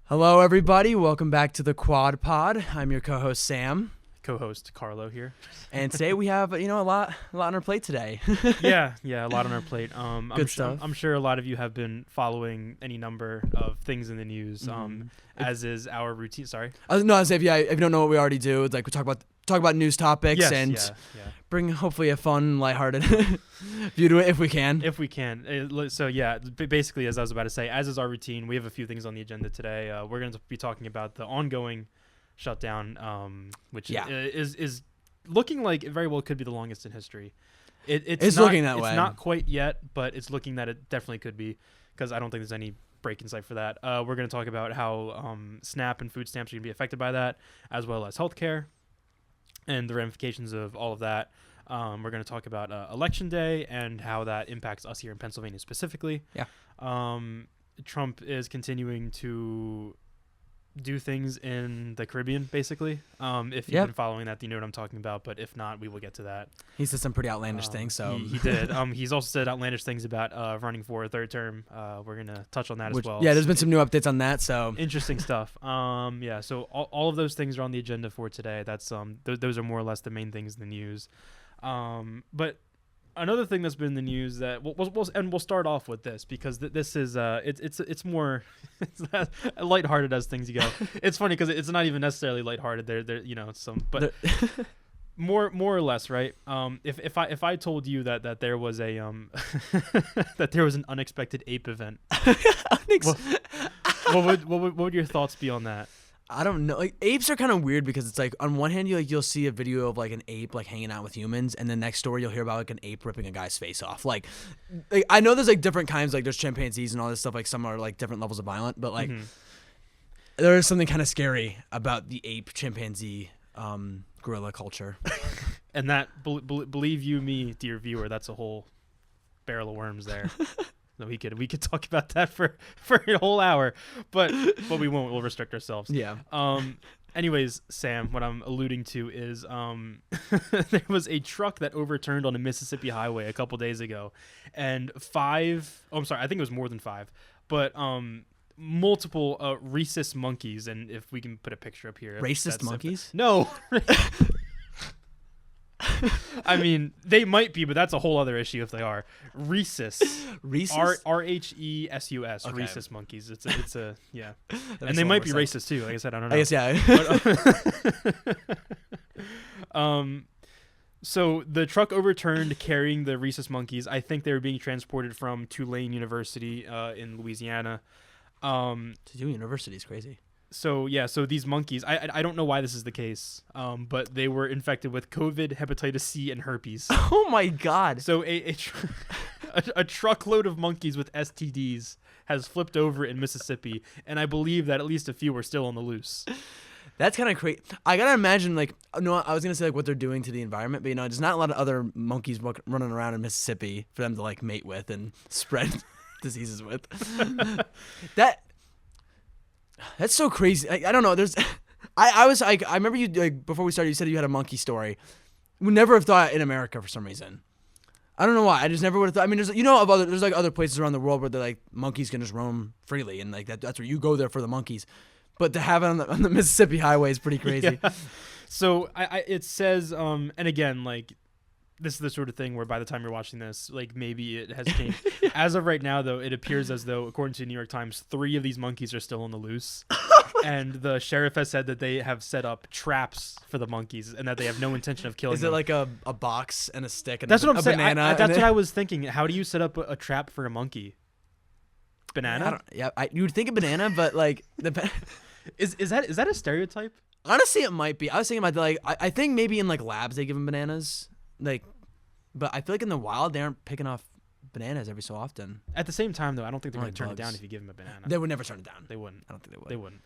Hello, everybody. Welcome back to the Quad Pod. I'm your co-host Sam, Co-host Carlo here. and today we have a lot on our plate today. yeah, a lot on our plate. Good stuff. I'm sure a lot of you have been following any number of things in the news. As is our routine. Sorry. I was saying, if you don't know what we already do, it's like we talk about news topics Yes, bring hopefully a fun, lighthearted view to it if we can. Basically, as I was about to say, as is our routine, we have a few things on the agenda today. We're going to be talking about the ongoing shutdown, which is looking like it very well could be the longest in history. It's looking that way. It's not quite yet, but it's looking that it definitely could be, because I don't think there's any break in sight for that. We're going to talk about how SNAP and food stamps are going to be affected by that, as well as healthcare and the ramifications of all of that. We're going to talk about Election Day and how that impacts us here in Pennsylvania specifically. Yeah. Trump is continuing to do things in the Caribbean, basically. If you've been following that, you know what I'm talking about. But if not, we will get to that. He said some pretty outlandish things. So he did. He's also said outlandish things about running for a third term. We're gonna touch on that as well. Yeah, there's been some new updates on that. So interesting stuff. So all of those things are on the agenda for today. That's those are more or less the main things in the news. But another thing that's been in the news that we'll start off with this, because this is it's more it's lighthearted as things go. It's funny because it's not even necessarily lighthearted. There more or less, right? If I told you that there was a that there was an unexpected ape event, what would your thoughts be on that? I don't know. Like, apes are kind of weird because it's like, on one hand, you'll see a video of like an ape like hanging out with humans, and then next door you'll hear about like an ape ripping a guy's face off. Like I know there's like different kinds, like there's chimpanzees and all this stuff. Like some are like different levels of violent, but like there is something kind of scary about the ape chimpanzee gorilla culture. And that believe you me, dear viewer, that's a whole barrel of worms there. No, we could talk about that for a whole hour, but we won't. We'll restrict ourselves. Yeah. Anyways, Sam, what I'm alluding to is there was a truck that overturned on a Mississippi highway a couple days ago, and I think it was more than 5, but multiple rhesus monkeys, and if we can put a picture up here. Racist monkeys? No. I mean, they might be, but that's a whole other issue if they are. Rhesus. Rhesus? R-H-E-S-U-S. Okay. Rhesus monkeys. It's a yeah. And they might be racist too. Like I said, I don't know. I guess, yeah. But, so the truck overturned carrying the rhesus monkeys. I think they were being transported from Tulane University in Louisiana. Tulane University is crazy. So these monkeys, I don't know why this is the case, but they were infected with COVID, hepatitis C, and herpes. Oh my God! So a truckload of monkeys with STDs has flipped over in Mississippi, and I believe that at least a few are still on the loose. That's kind of crazy. I gotta imagine, like, no, I was gonna say like what they're doing to the environment, but there's not a lot of other monkeys running around in Mississippi for them to like mate with and spread diseases with. That's so crazy. I don't know. I was like, I remember you like before we started. You said you had a monkey story. We never have thought in America for some reason. I don't know why. I just never would have thought. I mean, there's like other places around the world where they're like monkeys can just roam freely, and like that's where you go there for the monkeys. But to have it on the Mississippi highway is pretty crazy. Yeah. So it says and again, like, this is the sort of thing where by the time you're watching this, like, maybe it has changed. As of right now, though, it appears as though, according to the New York Times, 3 of these monkeys are still on the loose. And the sheriff has said that they have set up traps for the monkeys and that they have no intention of killing them. Is it like a box and a stick and that's a what I'm saying. banana? That's what I was thinking. How do you set up a trap for a monkey? Banana? You would think a banana, but like is that a stereotype? Honestly, it might be. I was thinking about like I think maybe in like labs they give them bananas. Like, but I feel like in the wild they aren't picking off bananas every so often. At the same time, though, I don't think they're going to turn bugs. it down if you give them a banana. They would never turn it down. They wouldn't. I don't think they would. They wouldn't.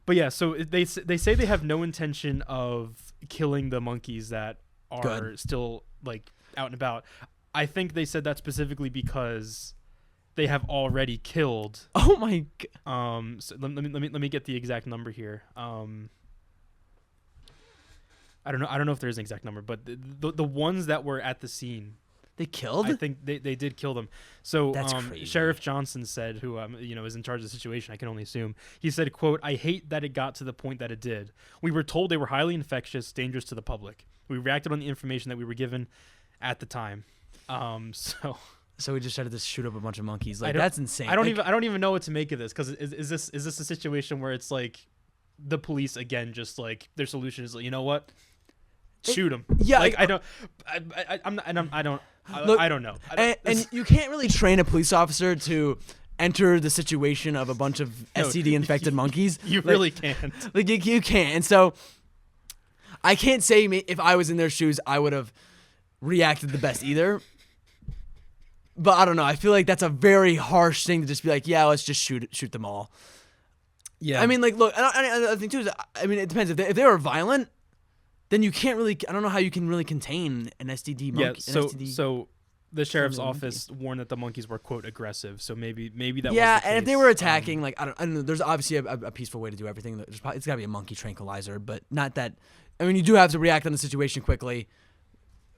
But yeah, so they say they have no intention of killing the monkeys that are still like out and about. I think they said that specifically because they have already killed. Oh my god. So let me get the exact number here. I don't know if there's an exact number, but the ones that were at the scene They killed? I think they did kill them. So That's crazy. Sheriff Johnson said, who is in charge of the situation, I can only assume. He said, quote, "I hate that it got to the point that it did. We were told they were highly infectious, dangerous to the public. We reacted on the information that we were given at the time." So we just tried to just shoot up a bunch of monkeys. Like, I don't- that's insane. I don't Like, even know what to make of this, because is this a situation where it's like the police again just like their solution is like, you know what, shoot them? Yeah, like I- I don't Look, I don't know. and you can't really train a police officer to enter the situation of a bunch of No, STD infected monkeys. you Like, really can't. Like you can't. And so I can't say if I was in their shoes, I would have reacted the best either. But I don't know. I feel like that's a very harsh thing to just be like, yeah, let's just shoot them all. Yeah, I mean, like, look, and the thing too is, I mean, it depends. If they were violent, then you can't really. I don't know how you can really contain an STD monkey. So the sheriff's office warned that the monkeys were, quote, aggressive. So maybe that. Yeah, was the and if they case. were attacking, like I don't know, there's obviously a peaceful way to do everything. It's got to be a monkey tranquilizer, but not that. I mean, you do have to react on the situation quickly,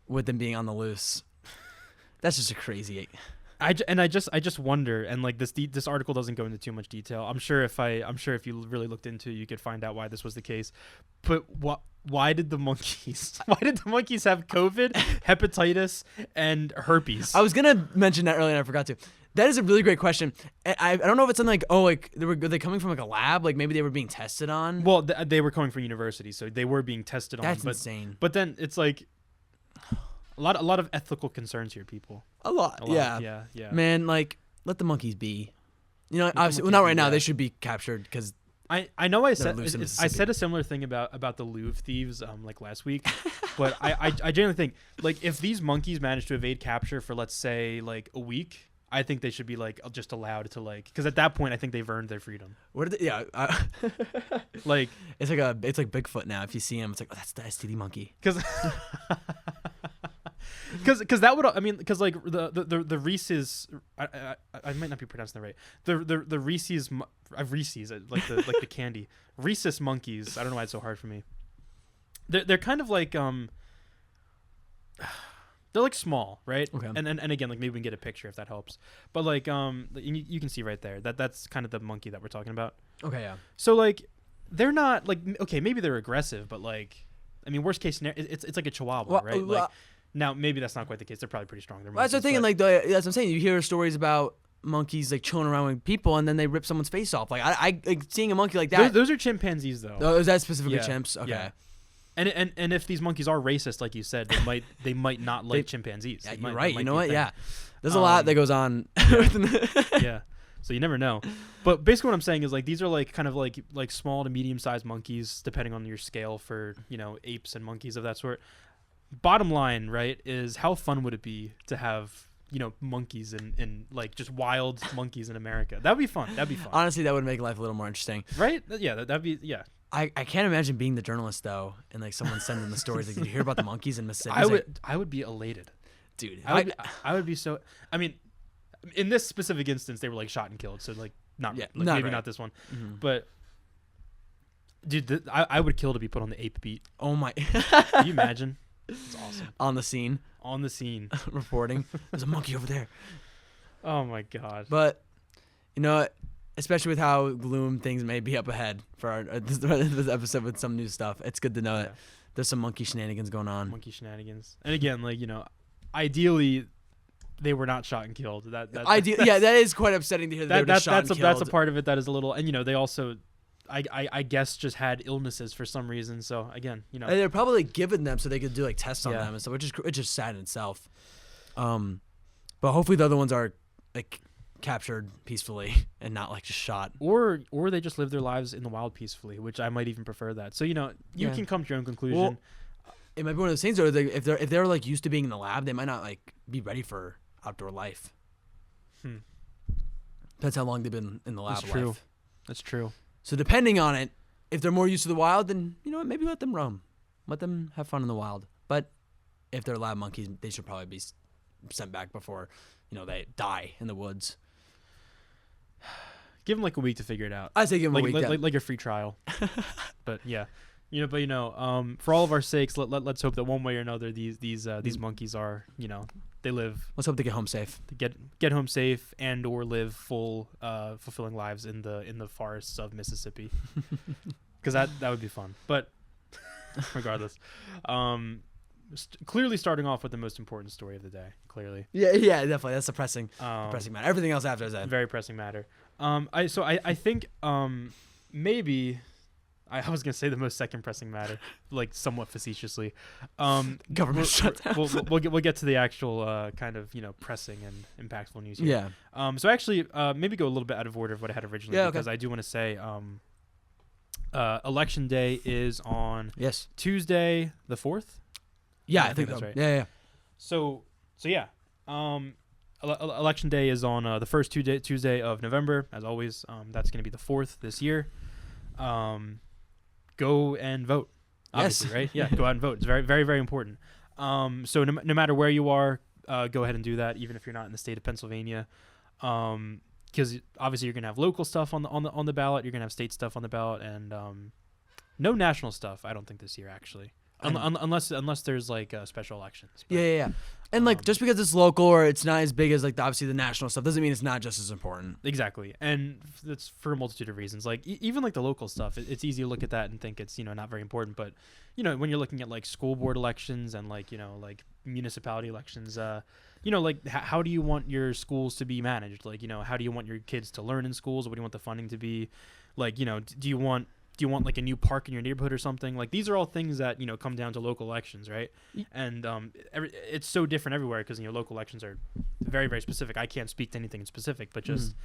with them being on the loose. That's just a crazy. I just wonder, and like this article doesn't go into too much detail. I'm sure if you really looked into it, you could find out why this was the case. But why did the monkeys have COVID, hepatitis, and herpes? I was gonna mention that earlier and I forgot to. That is a really great question. I don't know if it's something like, were they coming from like a lab? Like maybe they were being tested on? Well, they were coming from university, so they were being tested on. That's insane. But then it's like a lot of ethical concerns here, people. A lot. Yeah. Man, like, let the monkeys be. You know, obviously, well, not right now. They should be captured because I know I said loose in I Mississippi. said a similar thing about the Louvre thieves like last week, but I genuinely think, like, if these monkeys manage to evade capture for, let's say, like a week, I think they should be like just allowed to, like, because at that point I think they've earned their freedom. What are they? Yeah. Like it's like Bigfoot now. If you see him, it's like, oh, that's the STD monkey. Because that would, I mean, because like the Reese's, I might not be pronouncing that right. The Reese's Reese's like the candy Reese's monkeys. I don't know why it's so hard for me. They're kind of like they're like small, right? Okay. And again, like maybe we can get a picture if that helps. But like you can see right there that's kind of the monkey that we're talking about. Okay, yeah. So like they're not like, okay, maybe they're aggressive, but like, I mean, worst case scenario, it's like a chihuahua, Well, right? Like, now maybe that's not quite the case. They're probably pretty strong. They're That's what I'm thinking. Like, that's what I'm saying. You hear stories about monkeys like chilling around with people, and then they rip someone's face off. Like, I like seeing a monkey like that. Those are chimpanzees, though. Oh, is that specifically Yeah, chimps? Okay. yeah. And if these monkeys are racist, like you said, they might not like chimpanzees. Yeah, It you're might- right. that You might know be a what? thing. Yeah. There's a lot that goes on. Yeah. So you never know. But basically what I'm saying is, like, these are like kind of like small to medium sized monkeys, depending on your scale for, apes and monkeys of that sort. Bottom line, right, is how fun would it be to have, monkeys and like just wild monkeys in America? That'd be fun. Honestly, that would make life a little more interesting. Right? Yeah, that'd be, yeah. I can't imagine being the journalist though, and like someone sending the stories. Like, did you hear about the monkeys in Mississippi? I would be elated. Dude. I would be so, I mean, in this specific instance, they were like shot and killed. So like, maybe not this one, but dude, I would kill to be put on the ape beat. Oh my! Can you imagine? It's awesome. On the scene, reporting. There's a monkey over there. Oh my god! But especially with how gloom things may be up ahead for this episode with some new stuff, it's good to know that there's some monkey shenanigans going on. Monkey shenanigans, and again, like ideally, they were not shot and killed. That is quite upsetting to hear that they were just shot and killed. That's a part of it that is a little, and they also, I guess, just had illnesses for some reason. So again, And they're probably giving them so they could do like tests on them and stuff, which is just sad in itself. But hopefully the other ones are like captured peacefully and not like just shot, or they just live their lives in the wild peacefully, which I might even prefer that. So you can come to your own conclusion. Well, it might be one of those things though. If they're like used to being in the lab, they might not like be ready for outdoor life. That's how long they've been in the lab. That's true. Life. That's true. So depending on it, if they're more used to the wild, then maybe let them roam, let them have fun in the wild. But if they're lab monkeys, they should probably be sent back before they die in the woods. Give them like a week to figure it out. I say give them a week. Like a free trial. But yeah, For all of our sakes, let's hope that one way or another these monkeys are, they live. Let's hope they get home safe. To get home safe and or live fulfilling lives in the forests of Mississippi, because that would be fun. But regardless, clearly starting off with the most important story of the day. Clearly, yeah, definitely. That's the pressing matter. Everything else after is that. Very pressing matter. I think maybe. I was gonna say the most second pressing matter, like somewhat facetiously. Government shutdown. We'll get to the actual kind of pressing and impactful news here. Yeah. So actually, maybe go a little bit out of order of what I had originally, because I do want to say, election day is on Tuesday the 4th. Yeah, I think that's right. Yeah. So yeah. Election day is on the first Tuesday of November, as always. That's going to be the 4th this year. Go and vote. Obviously, right? Yeah, go out and vote. It's very, very, very important. So no matter where you are, go ahead and do that, even if you're not in the state of Pennsylvania, because obviously you're gonna have local stuff on the ballot. You're gonna have state stuff on the ballot, and no national stuff. I don't think this year, actually. Unless there's like special elections. But, yeah. And like just because it's local or it's not as big as like obviously the national stuff doesn't mean it's not just as important. Exactly, and that's for a multitude of reasons. Like even like the local stuff, it's easy to look at that and think it's not very important. But when you're looking at like school board elections and like like municipality elections, like how do you want your schools to be managed? Like how do you want your kids to learn in schools? What do you want the funding to be? Like do you want like a new park in your neighborhood or something? Like these are all things that come down to local elections, right? And it's so different everywhere because local elections are very, very specific. I can't speak to anything in specific, but just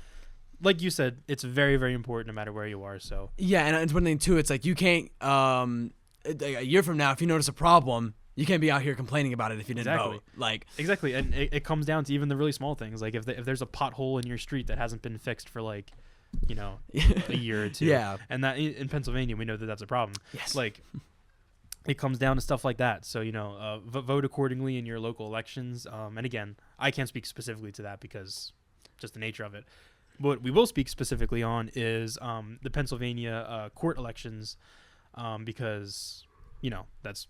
like you said, it's very, very important no matter where you are. So yeah, and it's one thing too. It's like you can't a year from now if you notice a problem, you can't be out here complaining about it if you didn't vote. Like exactly, and it comes down to even the really small things. Like if there's a pothole in your street that hasn't been fixed for like a year or two. Yeah. And that in Pennsylvania, we know that that's a problem. Yes. Like it comes down to stuff like that. So, vote accordingly in your local elections. And again, I can't speak specifically to that because just the nature of it. What we will speak specifically on is the Pennsylvania court elections because, that's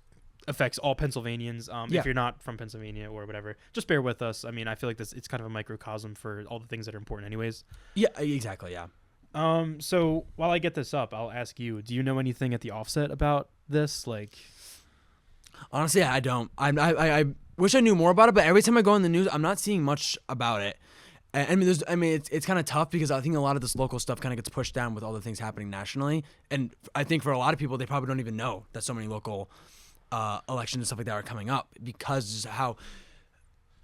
affects all Pennsylvanians. If you're not from Pennsylvania or whatever, just bear with us. I mean, I feel like it's kind of a microcosm for all the things that are important anyways. Yeah, exactly. Yeah. So while I get this up, I'll ask you, do you know anything at the offset about this? Like, honestly, I don't. I wish I knew more about it, but every time I go in the news, I'm not seeing much about it. It's kind of tough because I think a lot of this local stuff kind of gets pushed down with all the things happening nationally. And I think for a lot of people, they probably don't even know that so many local elections and stuff like that are coming up because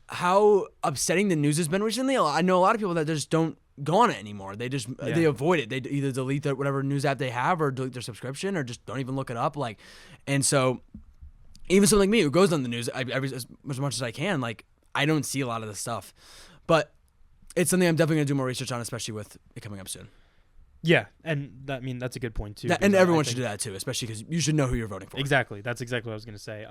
how upsetting the news has been recently. I know a lot of people that just don't go on it anymore. They just they avoid it. They either delete whatever news app they have or delete their subscription or just don't even look it up. Like, and so even someone like me who goes on the news as much as I can, like I don't see a lot of this stuff, but it's something I'm definitely gonna do more research on, especially with it coming up soon. Yeah, and that's a good point too. And everyone should do that too, especially because you should know who you're voting for. Exactly, that's exactly what I was gonna say.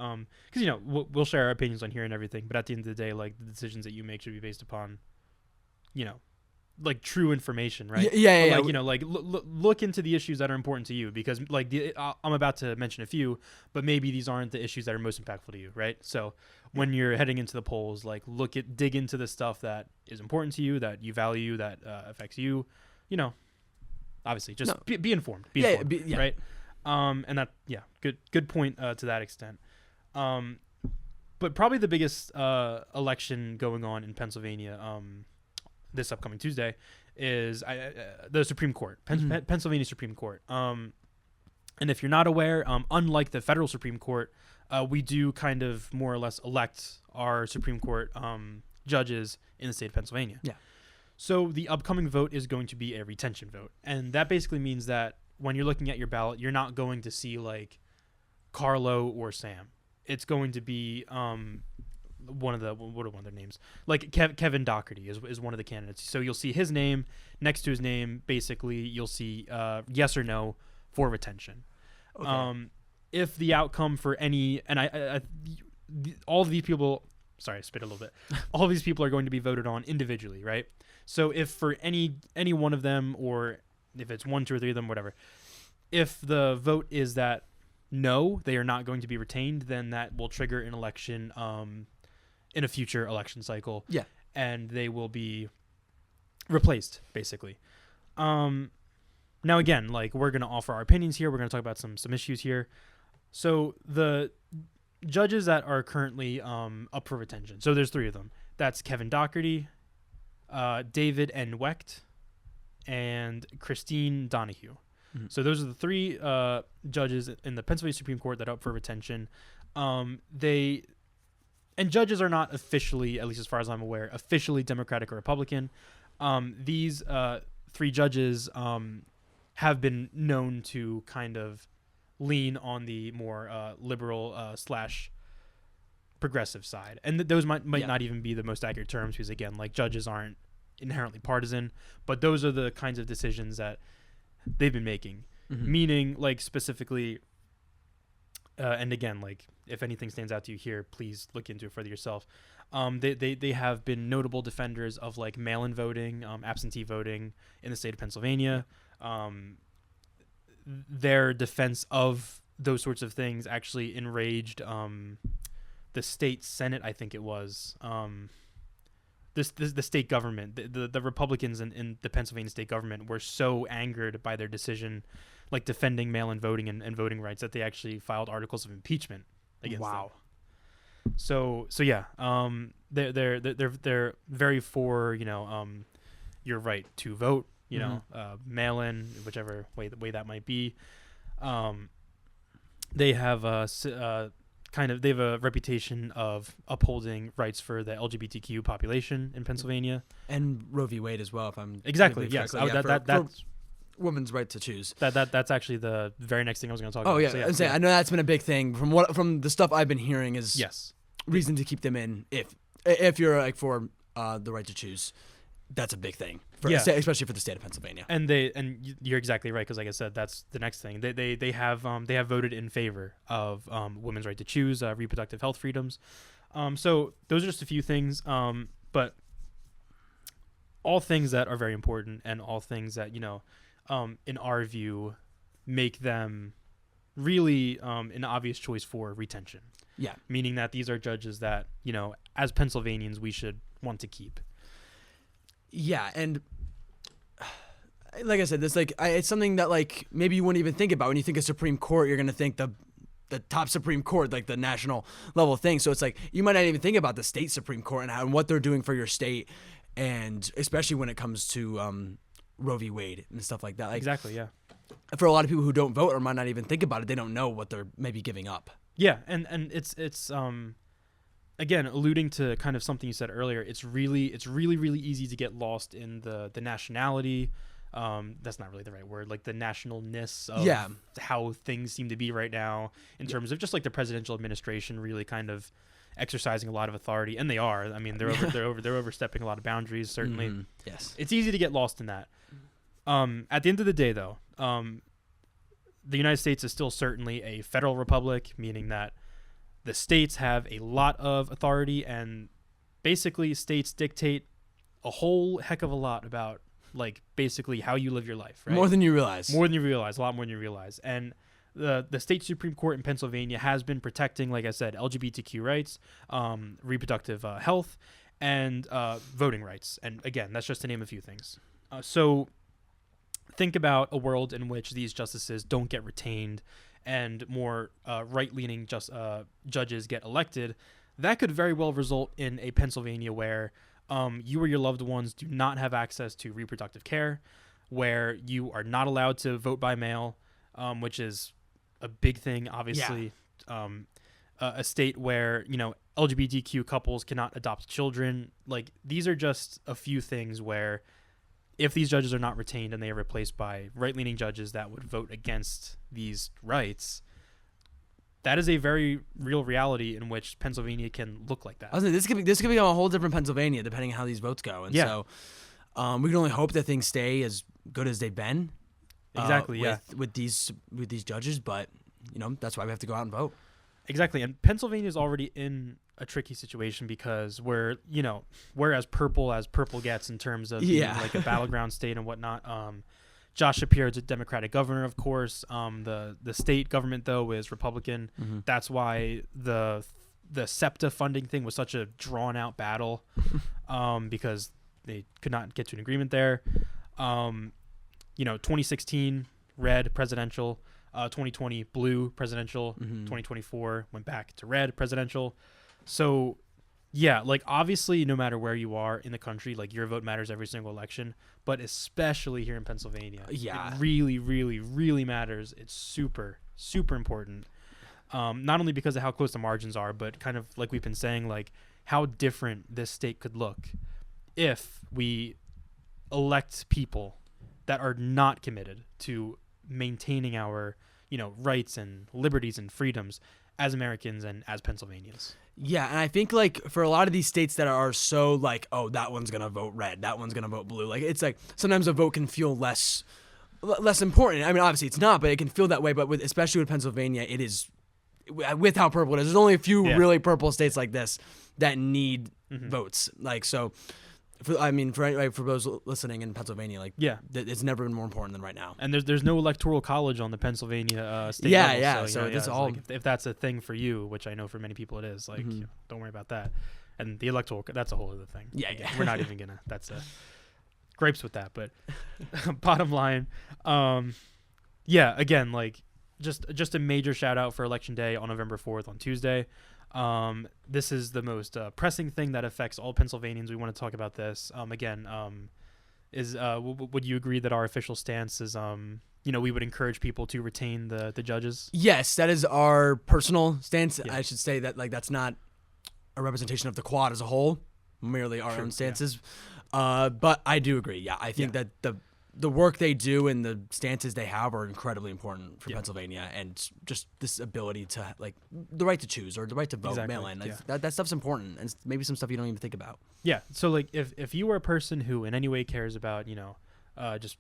Because we'll share our opinions on here and everything, but at the end of the day, like the decisions that you make should be based upon, like true information, right? Yeah. Like look into the issues that are important to you because like I'm about to mention a few, but maybe these aren't the issues that are most impactful to you, right? So when you're heading into the polls, like dig into the stuff that is important to you, that you value, that affects you, Obviously, just be informed. Be informed, right? And that, good point to that extent. But probably the biggest election going on in Pennsylvania this upcoming Tuesday is the Supreme Court, Pennsylvania Supreme Court. And if you're not aware, unlike the federal Supreme Court, we do kind of more or less elect our Supreme Court judges in the state of Pennsylvania. Yeah. So the upcoming vote is going to be a retention vote. And that basically means that when you're looking at your ballot, you're not going to see like Carlo or Sam. It's going to be what are one of their names? Like Kevin Doherty is one of the candidates. So you'll see his name next to his name. Basically, you'll see yes or no for retention. Okay. If the outcome for any, and all of these people, sorry, I spit a little bit. All of these people are going to be voted on individually, right? So if for any one of them, or if it's 1, 2, or 3 of them, whatever, if the vote is that no, they are not going to be retained, then that will trigger an election in a future election cycle. Yeah. And they will be replaced, basically. Now, again, like, we're going to offer our opinions here. We're going to talk about some issues here. So the judges that are currently up for retention, so there's 3 of them. That's Kevin Dougherty, David N. Wecht, and Christine Donahue. Mm-hmm. So those are the 3 judges in the Pennsylvania Supreme Court that are up for retention. And judges are not officially, at least as far as I'm aware, officially Democratic or Republican. These 3 judges have been known to kind of lean on the more liberal / progressive side. And those might not even be the most accurate terms because, again, like, judges aren't inherently partisan, but those are the kinds of decisions that they've been making. Mm-hmm. Meaning, like, specifically, and again, like, if anything stands out to you here, please look into it for yourself. They have been notable defenders of, like, mail-in voting, absentee voting in the state of Pennsylvania. Their defense of those sorts of things actually enraged the state Senate, I think it was. The state government, the Republicans in the Pennsylvania state government were so angered by their decision, like, defending mail-in voting and voting rights, that they actually filed articles of impeachment against them. So yeah, they're very for, your right to vote, mail-in, whichever way that might be. They have they have a reputation of upholding rights for the LGBTQ population in Pennsylvania, and Roe v. Wade as well. If I'm exactly, yes, that's women's right to choose. That's actually the very next thing I was going to talk about. Oh yeah, so, yeah. I know that's been a big thing from the stuff I've been hearing is reason to keep them in if you're, like, for the right to choose. That's a big thing, especially for the state of Pennsylvania. And you're exactly right, because, like I said, that's the next thing. They have voted in favor of women's right to choose, reproductive health freedoms. So those are just a few things, but all things that are very important, and all things that, in our view, make them really an obvious choice for retention. Yeah, meaning that these are judges that, as Pennsylvanians, we should want to keep. Yeah, and like I said, this it's something that, like, maybe you wouldn't even think about when you think of Supreme Court. You're gonna think the top Supreme Court, like the national level thing. So it's like you might not even think about the state Supreme Court and what they're doing for your state, and especially when it comes to Roe v. Wade and stuff like that. Like, exactly, yeah. For a lot of people who don't vote or might not even think about it, they don't know what they're maybe giving up. Yeah, and it's again, alluding to kind of something you said earlier, it's really easy to get lost in the nationality. That's not really the right word, like the nationalness of how things seem to be right now in terms of just, like, the presidential administration really kind of exercising a lot of authority, and they are. I mean, they're overstepping a lot of boundaries, certainly. Mm-hmm. Yes, it's easy to get lost in that. At the end of the day, though, the United States is still certainly a federal republic, meaning that the states have a lot of authority, and basically states dictate a whole heck of a lot about, like, basically how you live your life, right? More than you realize. A lot more than you realize. And the state Supreme Court in Pennsylvania has been protecting, like I said, LGBTQ rights, reproductive health, and voting rights. And again, that's just to name a few things. So think about a world in which these justices don't get retained and more right-leaning judges get elected. That could very well result in a Pennsylvania where you or your loved ones do not have access to reproductive care, where you are not allowed to vote by mail, which is a big thing, obviously. Yeah. A state where, LGBTQ couples cannot adopt children. Like, these are just a few things where, if these judges are not retained and they are replaced by right-leaning judges that would vote against these rights, that is a very real reality in which Pennsylvania can look like that. This could be a whole different Pennsylvania depending on how these votes go. And so we can only hope that things stay as good as they've been. Exactly, with these judges, but that's why we have to go out and vote. Exactly, and Pennsylvania is already in a tricky situation because we're as purple gets in terms of being like a battleground state and whatnot. Josh Shapiro is a Democratic governor, of course. The state government though is Republican. Mm-hmm. That's why the SEPTA funding thing was such a drawn out battle, because they could not get to an agreement there. 2016 red presidential, 2020 blue presidential, 2024 went back to red presidential. So yeah, like obviously no matter where you are in the country, like your vote matters every single election, but especially here in Pennsylvania. Yeah. It really, really, really matters. It's super, super important. Not only because of how close the margins are, but kind of like we've been saying, like how different this state could look if we elect people that are not committed to maintaining our, rights and liberties and freedoms as Americans and as Pennsylvanians. Yeah, and I think like for a lot of these states that are so like, oh, that one's gonna vote red, that one's gonna vote blue. Like it's like sometimes a vote can feel less important. I mean, obviously it's not, but it can feel that way. But especially with Pennsylvania, it is with how purple it is. There's only a few really purple states like this that need votes. Like so. For those listening in Pennsylvania, like it's never been more important than right now. And there's no electoral college on the Pennsylvania state level. Yeah. So it's all like if that's a thing for you, which I know for many people it is. Like, don't worry about that. And the electoral, that's a whole other thing. Yeah. We're not even gonna. That's grapes with that. But bottom line, again, like just a major shout out for Election Day on November 4th on Tuesday. This is the most pressing thing that affects all Pennsylvanians. We want to talk about this. Would you agree that our official stance is, we would encourage people to retain the judges? Yes, that is our personal stance. Yeah. I should say that like that's not a representation of the quad as a whole, merely our own stances. Yeah. But I do agree. Yeah, I think that the work they do and the stances they have are incredibly important for Pennsylvania, and just this ability to like the right to choose or the right to vote mail in. Like, that stuff's important, and maybe some stuff you don't even think about. Yeah. So like if you are a person who in any way cares about just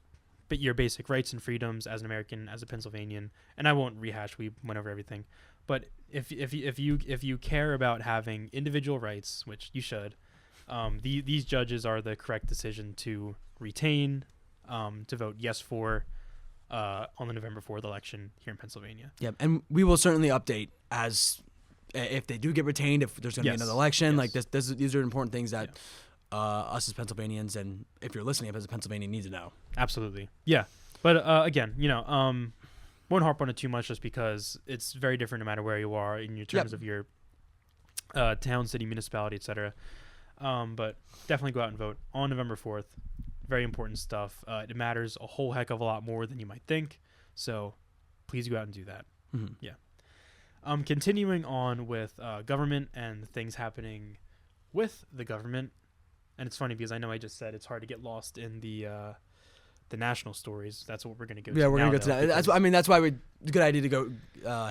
your basic rights and freedoms as an American, as a Pennsylvanian, and I won't rehash, we went over everything, but if you care about having individual rights, which you should, these judges are the correct decision to retain. To vote yes for on the November 4th election here in Pennsylvania. Yeah, and we will certainly update as if they do get retained, if there's going to be another election. Like these are important things that us as Pennsylvanians, and if you're listening as a Pennsylvanian, need to know. Absolutely. Yeah. But again, won't harp on it too much just because it's very different no matter where you are in your terms of your town, city, municipality, etc. But definitely go out and vote on November 4th. Very important stuff. It matters a whole heck of a lot more than you might think. So please go out and do that. Mm-hmm. Yeah. Continuing on with government and things happening with the government. And it's funny because I know I just said it's hard to get lost in the national stories. That's what we're going to go to. Yeah, we're going to go to that. That's why good idea to go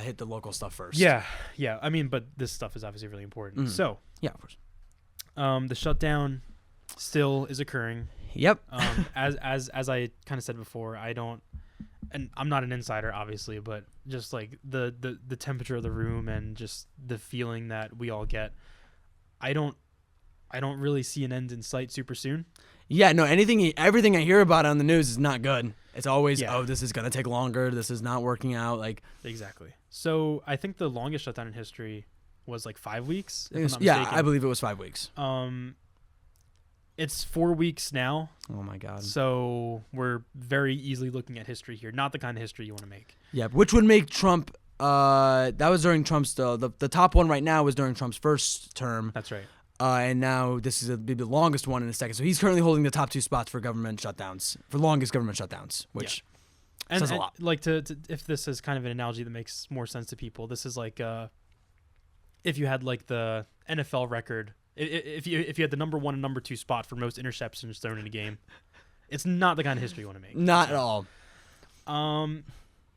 hit the local stuff first. Yeah. But this stuff is obviously really important. So, yeah, of course. The shutdown still is occurring. Yep. As I kind of said before, and I'm not an insider, obviously, but just like the temperature of the room and just the feeling that we all get, I don't really see an end in sight super soon. Yeah, no, everything I hear about on the news is not good. It's always, this is gonna take longer. This is not working out. Like exactly. So I think the longest shutdown in history was like 5 weeks. I believe it was 5 weeks. It's 4 weeks now. Oh my God. So we're very easily looking at history here. Not the kind of history you want to make. Yeah, which would make Trump, that was during Trump's, the top one right now was during Trump's first term. That's right. And now this is the longest one in a second. So he's currently holding the top 2 spots for government shutdowns, for longest government shutdowns, which says a lot. Like if this is kind of an analogy that makes more sense to people, this is like if you had like the NFL record. If you had the number 1 and number 2 spot for most interceptions thrown in a game, it's not the kind of history you want to make. Not at all. And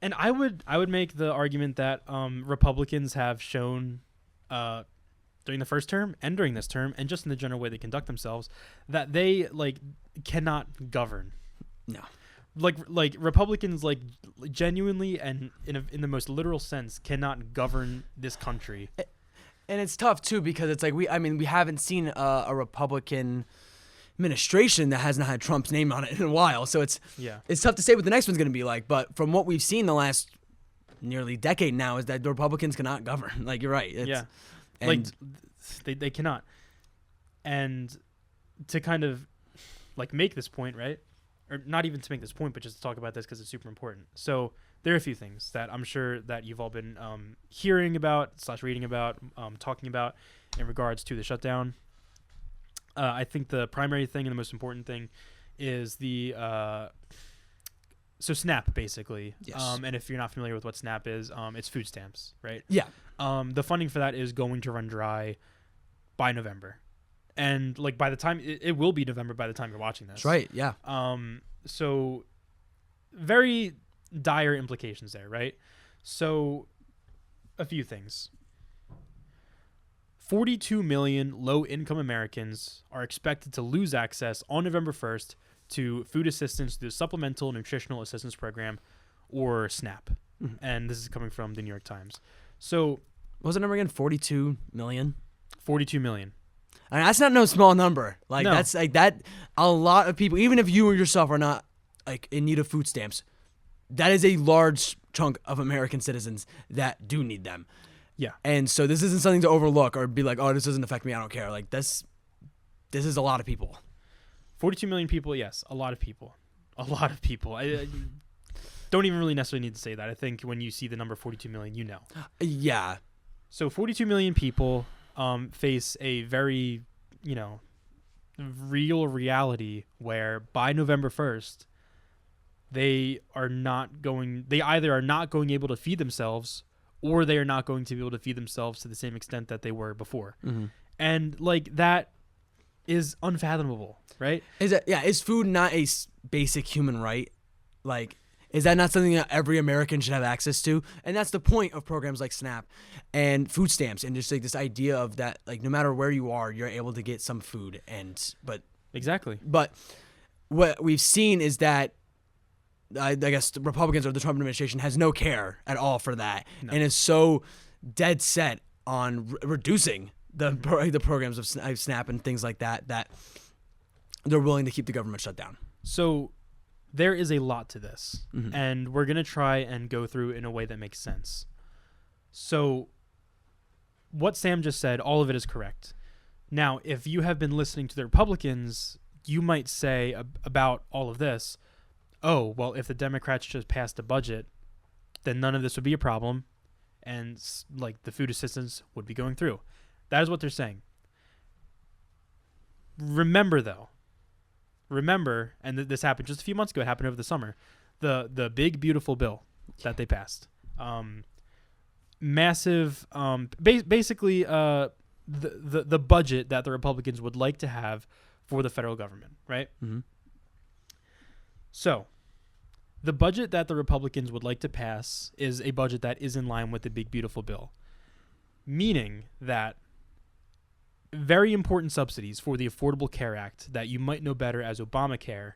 I would make the argument that Republicans have shown during the first term and during this term, and just in the general way they conduct themselves, that they like cannot govern. No. Like Republicans like genuinely and in the most literal sense cannot govern this country. And it's tough too because it's like we haven't seen a Republican administration that hasn't had Trump's name on it in a while. So it's Yeah. tough to say what the next one's going to be like. But from what we've seen the last nearly decade now is that the Republicans cannot govern. Like, you're right. Yeah. And Like they cannot. And to kind of like make this point, right? Or not even to make this point, but just to talk about this because it's super important. So there are a few things that I'm sure that you've all been hearing about / reading about, talking about in regards to the shutdown. I think the primary thing and the most important thing is the so SNAP, basically. Yes. And if you're not familiar with what SNAP is, it's food stamps, right? yeah. The funding for that is going to run dry by November. And like by the time it will be November by the time you're watching this. That's right. Yeah. So very dire implications there, right? So a few things. 42 million low-income Americans are expected to lose access on November 1st to food assistance through the Supplemental Nutritional Assistance Program, or SNAP. Mm-hmm. And this is coming from the New York Times. So What was the number again? 42 million? 42 million. I mean, that's not no small number. Like, No. that's like that. A lot of people, even if you or yourself are not like in need of food stamps, that is a large chunk of American citizens that do need them. Yeah. And so this isn't something to overlook or be like, oh, this doesn't affect me, I don't care. Like, this is a lot of people. 42 million people, yes, a lot of people. A lot of people. I don't even really necessarily need to say that. I think when you see the number 42 million, you know. Yeah. So 42 million people face a very, real reality where by November 1st, they either are not going able to feed themselves or they are not going to be able to feed themselves to the same extent that they were before. Mm-hmm. And like that is unfathomable, right? Is food not a basic human right? Like, is that not something that every American should have access to? And that's the point of programs like SNAP and food stamps, and just like this idea of that, like, no matter where you are, you're able to get some food. Exactly. But what we've seen is that I guess the Republicans or the Trump administration has no care at all for that, and is so dead set on reducing the programs of SNAP and things like that that they're willing to keep the government shut down. So there is a lot to this, Mm-hmm. and we're going to try and go through in a way that makes sense. So what Sam just said, all of it is correct. Now, if you have been listening to the Republicans, you might say about all of this, oh, well, if the Democrats just passed a budget, then none of this would be a problem, and like the food assistance would be going through. That is what they're saying. Remember, and this happened just a few months ago. It happened over the summer. The big beautiful bill that they passed, massive. Basically, the budget that the Republicans would like to have for the federal government, right? Mm-hmm. So, the budget that the Republicans would like to pass is a budget that is in line with the big beautiful bill, meaning that very important subsidies for the Affordable Care Act that you might know better as Obamacare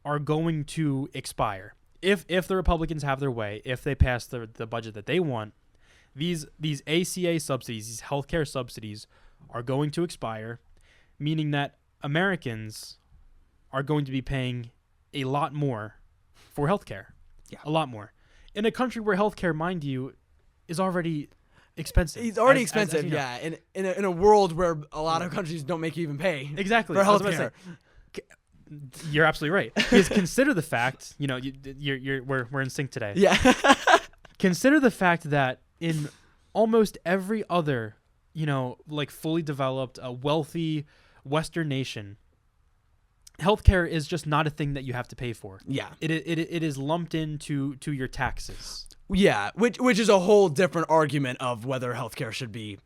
are going to expire. If the Republicans have their way, if they pass the budget that they want, these ACA subsidies, these healthcare subsidies, are going to expire, meaning that Americans are going to be paying a lot more for healthcare. Yeah. A lot more. In a country where healthcare, mind you, is already expensive. It's already as expensive, you know. yeah. In a world where a lot of countries don't make you even pay Exactly. for I was about to healthcare. say, you're absolutely right. Because consider the fact, we're in sync today. Yeah. Consider the fact that in almost every other, fully developed, wealthy Western nation, healthcare is just not a thing that you have to pay for. Yeah. It is lumped into your taxes. Yeah, which is a whole different argument of whether healthcare should be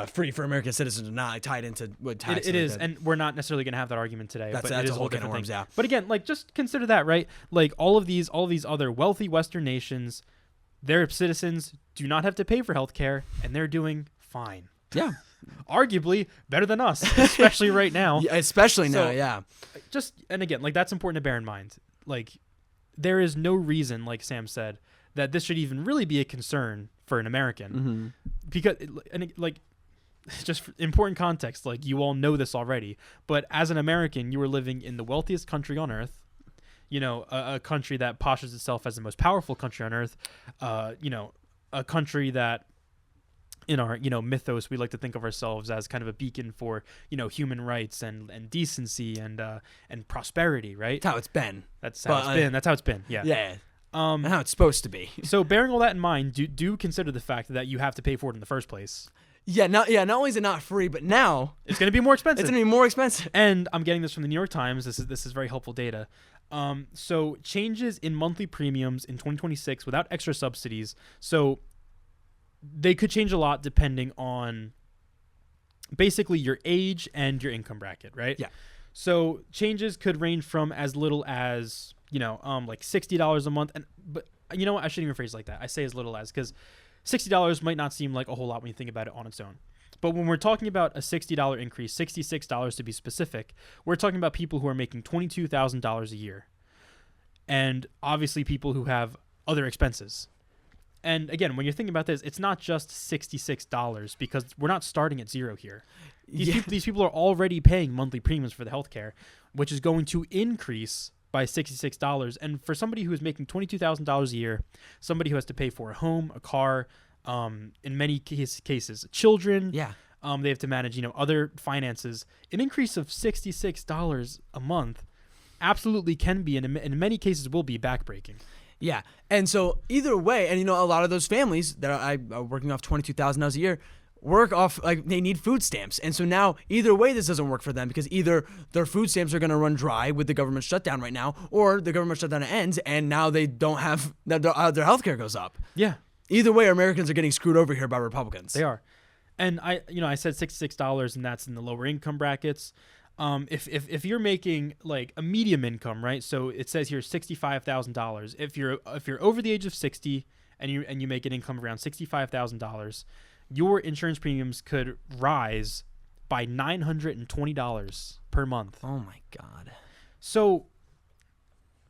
free for American citizens or not, tied into what taxes. It is, and we're not necessarily going to have that argument today. That's it is a whole can of different worms, thing. yeah. But again, just consider that, right? Like all of these other wealthy Western nations, their citizens do not have to pay for healthcare, and they're doing fine. Yeah. Arguably better than us, especially right now. Yeah, especially now, So, yeah. And again, that's important to bear in mind. Like, there is no reason, like Sam said, that this should even really be a concern for an American. Mm-hmm. Because, just important context, like you all know this already, but as an American, you are living in the wealthiest country on earth, a country that postures itself as the most powerful country on earth, a country that in our, mythos, we like to think of ourselves as kind of a beacon for, human rights and decency and prosperity, right? That's how it's been. That's how it's been. Yeah. Yeah. And how it's supposed to be. So bearing all that in mind, do consider the fact that you have to pay for it in the first place. Not only is it not free, but now it's going to be more expensive. It's going to be more expensive. And I'm getting this from the New York Times. This is very helpful data. So changes in monthly premiums in 2026 without extra subsidies. So they could change a lot depending on basically your age and your income bracket, right? Yeah. So changes could range from as little as, like $60 a month. But you know what? I shouldn't even phrase it like that. I say as little as, because $60 might not seem like a whole lot when you think about it on its own. But when we're talking about a $60 increase, $66 to be specific, we're talking about people who are making $22,000 a year. And obviously people who have other expenses. And again, when you're thinking about this, it's not just $66 because we're not starting at zero here. These people are already paying monthly premiums for the healthcare, which is going to increase by $66. And for somebody who is making $22,000 a year, somebody who has to pay for a home, a car, in many cases, children, they have to manage, other finances. An increase of $66 a month absolutely can be, and in many cases will be, backbreaking. Yeah. And so either way, and a lot of those families that are working off $22,000 a year work off, like, they need food stamps. And so now either way, this doesn't work for them because either their food stamps are going to run dry with the government shutdown right now, or the government shutdown ends and now they don't have, their healthcare goes up. Yeah. Either way, Americans are getting screwed over here by Republicans. They are. And I said $66, and that's in the lower income brackets. If you're making like a medium income, right? So it says here $65,000. If you're over the age of 60 and you make an income around $65,000, your insurance premiums could rise by $920 per month. Oh my God. So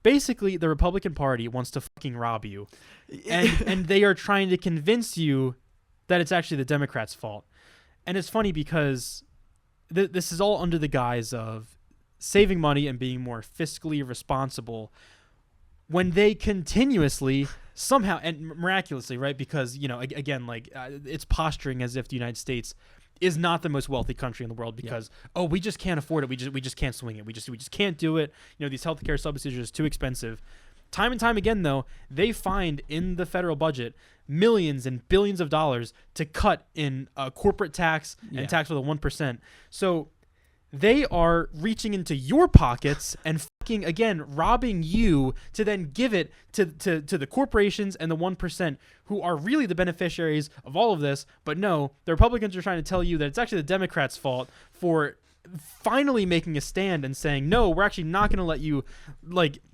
basically, the Republican Party wants to fucking rob you, and they are trying to convince you that it's actually the Democrats' fault. And it's funny because this is all under the guise of saving money and being more fiscally responsible, when they continuously somehow and miraculously, right? Because again, it's posturing as if the United States is not the most wealthy country in the world because we just can't afford it. We just can't swing it. We just can't do it. These healthcare subsidies are just too expensive. Time and time again, though, they find in the federal budget millions and billions of dollars to cut in corporate tax and tax with a 1%. So they are reaching into your pockets and fucking, again, robbing you to then give it to the corporations and the 1% who are really the beneficiaries of all of this. But no, the Republicans are trying to tell you that it's actually the Democrats' fault for finally making a stand and saying, no, we're actually not going to let you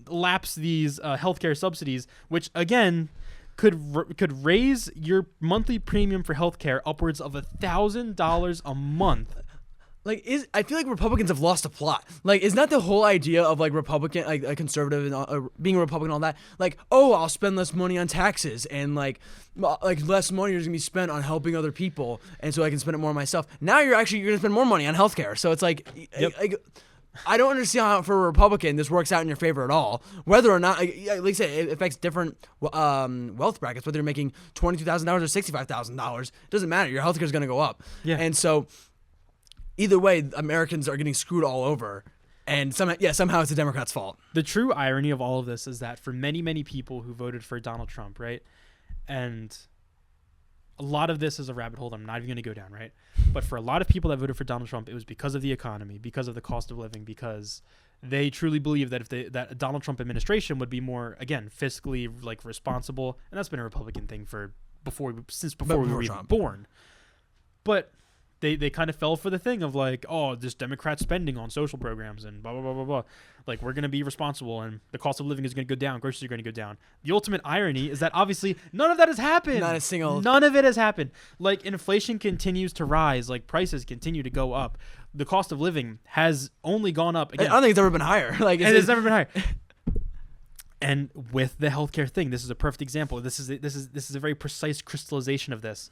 lapse these healthcare subsidies, which again could raise your monthly premium for healthcare upwards of $1,000 a month. I feel like Republicans have lost the plot. Isn't that the whole idea of Republican, a conservative and being a Republican and all that? I'll spend less money on taxes and less money is gonna be spent on helping other people, and so I can spend it more on myself. Now you're gonna spend more money on healthcare. So it's I don't understand how for a Republican this works out in your favor at all. Whether or not, like I said, it affects different wealth brackets. Whether you're making $22,000 or $65,000, it doesn't matter. Your healthcare is gonna go up. Yeah. And so either way, Americans are getting screwed all over, and somehow it's the Democrats' fault. The true irony of all of this is that for many, many people who voted for Donald Trump, right, and a lot of this is a rabbit hole that I'm not even going to go down, right, but for a lot of people that voted for Donald Trump, it was because of the economy, because of the cost of living, because they truly believe that that a Donald Trump administration would be more, again, fiscally responsible, and that's been a Republican thing since before we were even born. But they kind of fell for the thing of this Democrat spending on social programs and blah, blah, blah, blah, blah. We're going to be responsible and the cost of living is going to go down. Groceries are going to go down. The ultimate irony is that obviously none of that has happened. None of it has happened. Inflation continues to rise. Prices continue to go up. The cost of living has only gone up. Again, I don't think it's ever been higher. It's never been higher. And with the healthcare thing, this is a perfect example. This is a very precise crystallization of this.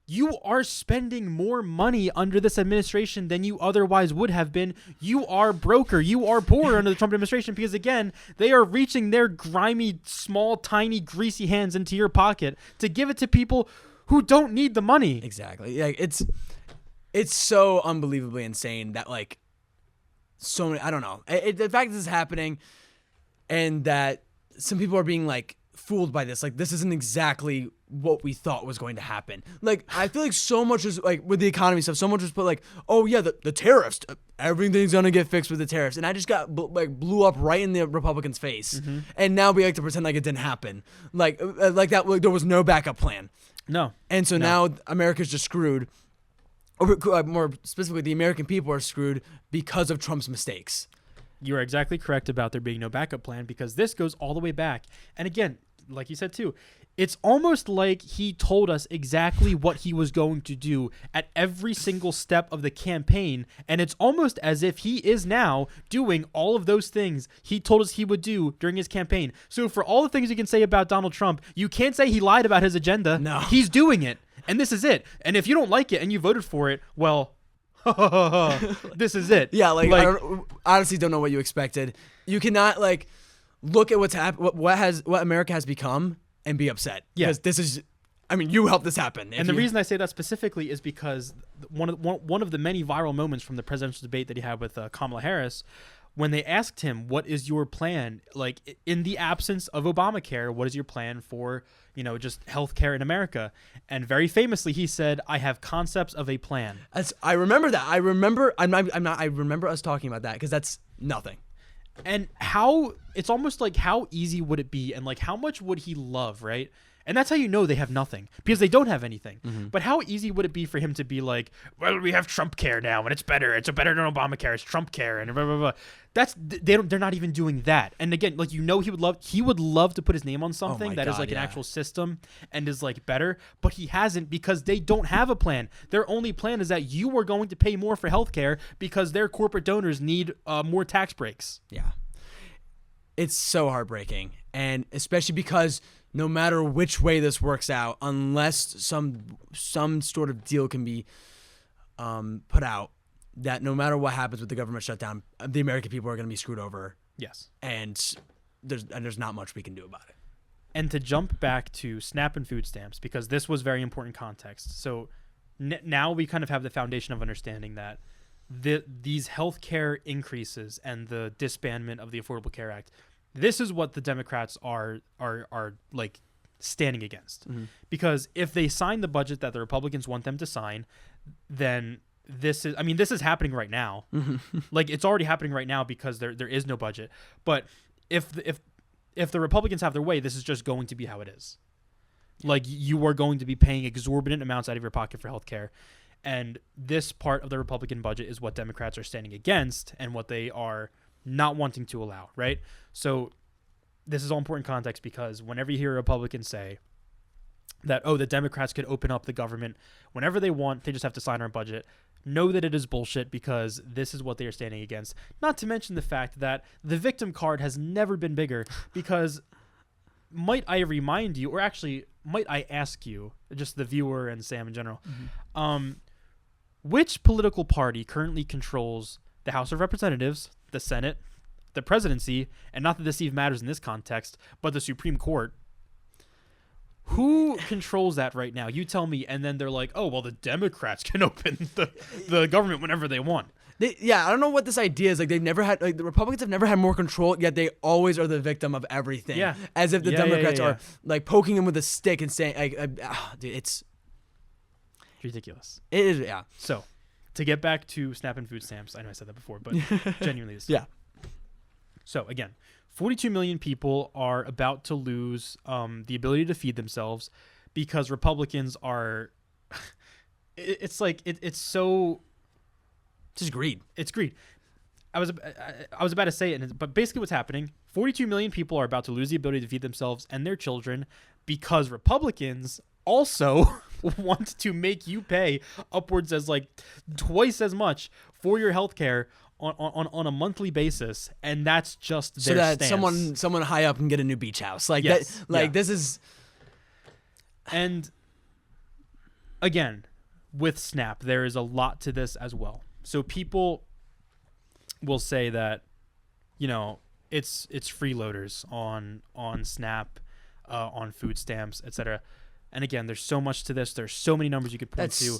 You are spending more money under this administration than you otherwise would have been. You are broker. You are poorer under the Trump administration because, again, they are reaching their grimy, small, tiny, greasy hands into your pocket to give it to people who don't need the money. Exactly. Like it's so unbelievably insane that like so many, I don't know. The fact that this is happening and that some people are being like fooled by this, like this isn't exactly what we thought was going to happen. Like I feel like so much is like with the economy stuff, so much was put like, oh yeah, the tariffs, everything's gonna get fixed with the tariffs, and I just got blew up right in the Republicans' face, and now we like to pretend like it didn't happen, like that, like there was no backup plan. No. And so now America's just screwed. Or more specifically, the American people are screwed because of Trump's mistakes. You are exactly correct about there being no backup plan because this goes all the way back. And again, like you said too, it's almost like he told us exactly what he was going to do at every single step of the campaign. And it's almost as if he is now doing all of those things he told us he would do during his campaign. So for all the things you can say about Donald Trump, you can't say he lied about his agenda. No. He's doing it. And this is it. And if you don't like it and you voted for it, well, this is it. Yeah, I honestly don't know what you expected. You cannot like look at what's happened, what America has become, and be upset. Yeah, because this is, I mean, you helped this happen. And the reason I say that specifically is because one of the many viral moments from the presidential debate that he had with Kamala Harris, when they asked him, "What is your plan? Like in the absence of Obamacare, what is your plan for just healthcare in America?" And very famously, he said, "I have concepts of a plan." I remember that. I remember. I remember us talking about that because that's nothing. And it's almost like how easy would it be, and like how much would he love, right? And that's how you know they have nothing, because they don't have anything. Mm-hmm. But how easy would it be for him to be like, well, we have Trump care now, and it's better. It's better than Obamacare. It's Trump care, and blah, blah, blah. They're not even doing that. And again, like, he would love to put his name on something is like an actual system and is like better, but he hasn't because they don't have a plan. Their only plan is that you are going to pay more for healthcare because their corporate donors need more tax breaks. Yeah. It's so heartbreaking. And especially because no matter which way this works out, unless some sort of deal can be put out, that no matter what happens with the government shutdown, the American people are going to be screwed over. Yes. And there's not much we can do about it. And to jump back to SNAP and food stamps, because this was very important context. So now we kind of have the foundation of understanding that these healthcare increases and the disbandment of the Affordable Care Act, this is what the Democrats are like standing against. Mm-hmm. Because if they sign the budget that the Republicans want them to sign, then this is happening right now. Mm-hmm. Like, it's already happening right now because there is no budget. But if the Republicans have their way, this is just going to be how it is. Like, you are going to be paying exorbitant amounts out of your pocket for healthcare. And this part of the Republican budget is what Democrats are standing against and what they are not wanting to allow, right? So this is all important context, because whenever you hear a Republican say that, the Democrats could open up the government whenever they want, they just have to sign our budget, know that it is bullshit, because this is what they are standing against. Not to mention the fact that the victim card has never been bigger, because might I remind you, or actually might I ask you, just the viewer and Sam in general, which political party currently controls the House of Representatives, the Senate, the presidency, and not that this even matters in this context, but the Supreme Court? Who controls that right now? You tell me. And then they're like, oh, well, the Democrats can open the government whenever they want. I don't know what this idea is. Like, they've never had, like, the Republicans have never had more control, yet they always are the victim of everything. Yeah. As if the Democrats are, like, poking them with a stick and saying, dude, it's ridiculous. It is, yeah. So, to get back to SNAP and food stamps, I know I said that before, but genuinely this. Yeah. So, again, 42 million people are about to lose the ability to feed themselves because Republicans are it's like it's so, it's just greed. It's greed. I was about to say it, but basically what's happening, 42 million people are about to lose the ability to feed themselves and their children because Republicans also want to make you pay upwards as like twice as much for your health care on a monthly basis, and that's just their stance. someone high up can get a new beach house. Like, yes. This is, and again, with SNAP, there is a lot to this as well. So people will say that, it's freeloaders on SNAP, on food stamps, etc. And again, there's so much to this. There's so many numbers you could point to.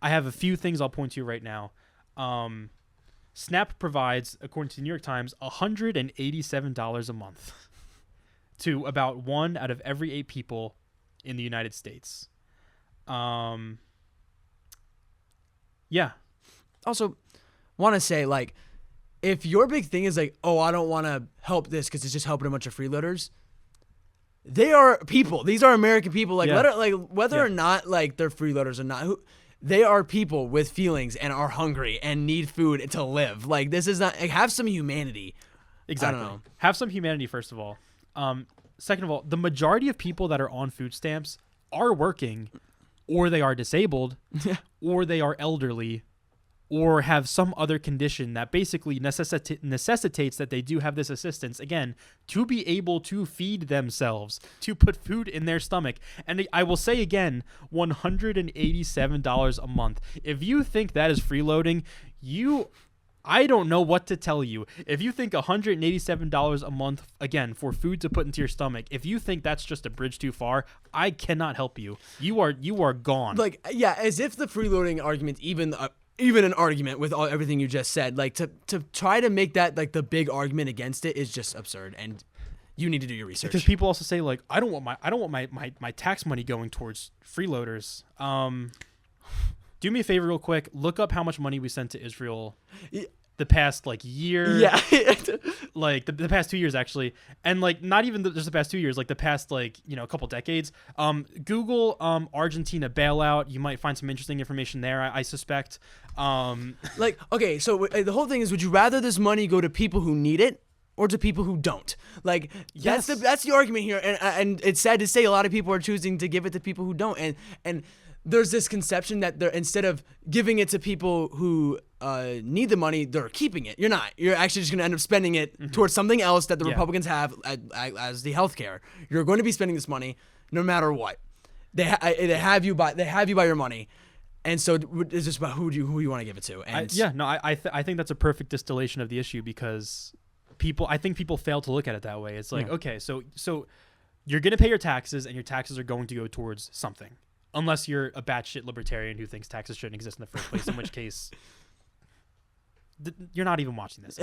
I have a few things I'll point to right now. SNAP provides, according to the New York Times, $187 a month to about 1 out of every 8 people in the United States. Yeah. Also, want to say, like, if your big thing is like, oh, I don't want to help this because it's just helping a bunch of freeloaders, they are people. These are American people. Like, whether or not like they're freeloaders or not, they are people with feelings and are hungry and need food to live. Like, this is not, like, have some humanity. Exactly. I don't know. Have some humanity, first of all. Second of all, the majority of people that are on food stamps are working, or they are disabled, or they are elderly, or have some other condition that basically necessitates that they do have this assistance, again, to be able to feed themselves, to put food in their stomach. And I will say again, $187 a month. If you think that is freeloading, I don't know what to tell you. If you think $187 a month, again, for food to put into your stomach, if you think that's just a bridge too far, I cannot help you. You are gone. Like, yeah, as if the freeloading argument even an argument with everything you just said, like, to try to make that like the big argument against it is just absurd, and you need to do your research. Because people also say, like, I don't want my tax money going towards freeloaders. Do me a favor real quick. Look up how much money we sent to Israel the past, like, year. Yeah. Like, the past 2 years, actually. And, like, not even just the past 2 years, like, the past, like, a couple decades. Google Argentina bailout. You might find some interesting information there, I suspect. Like, okay, so the whole thing is, would you rather this money go to people who need it or to people who don't? Like, yes. That's the argument here. And it's sad to say a lot of people are choosing to give it to people who don't. And there's this conception that instead of giving it to people who need the money, they're keeping it. You're not. You're actually just going to end up spending it towards something else that the Republicans have as the healthcare. You're going to be spending this money no matter what. They have you by your money, and so it's just about who you want to give it to. And I think that's a perfect distillation of the issue, because I think people fail to look at it that way. It's like, okay, so you're going to pay your taxes, and your taxes are going to go towards something. Unless you're a batshit libertarian who thinks taxes shouldn't exist in the first place, in which case you're not even watching this.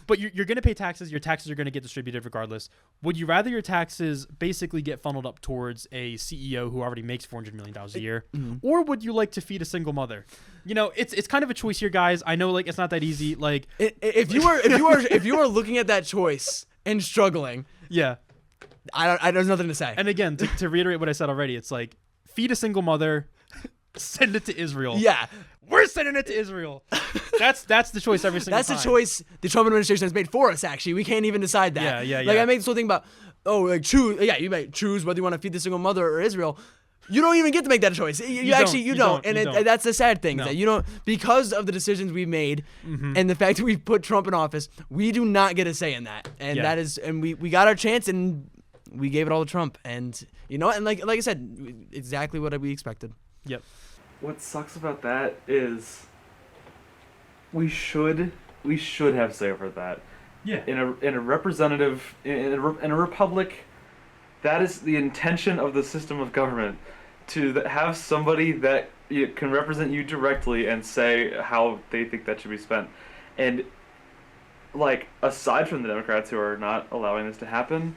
But you're going to pay taxes. Your taxes are going to get distributed regardless. Would you rather your taxes basically get funneled up towards a CEO who already makes $400 million a year, or would you like to feed a single mother? It's kind of a choice here, guys. I know, like, it's not that easy. Like, if you are looking at that choice and struggling, yeah. There's nothing to say. And again, to reiterate what I said already, it's like, feed a single mother, send it to Israel. Yeah. We're sending it to Israel. That's the choice every single time. That's the choice the Trump administration has made for us, actually. We can't even decide that. Yeah. Like, I made this whole thing about, choose. Yeah, you might choose whether you want to feed the single mother or Israel. You don't even get to make that choice. You don't. And that's the sad thing. No. That you don't, because of the decisions we've made and the fact that we've put Trump in office, we do not get a say in that. And that is, and we got our chance, and we gave it all to Trump. And and like I said, exactly what we expected. Yep. What sucks about that is we should have say over that. Yeah. In a representative in a republic, that is the intention of the system of government, to have somebody that can represent you directly and say how they think that should be spent. And, like, aside from the Democrats who are not allowing this to happen,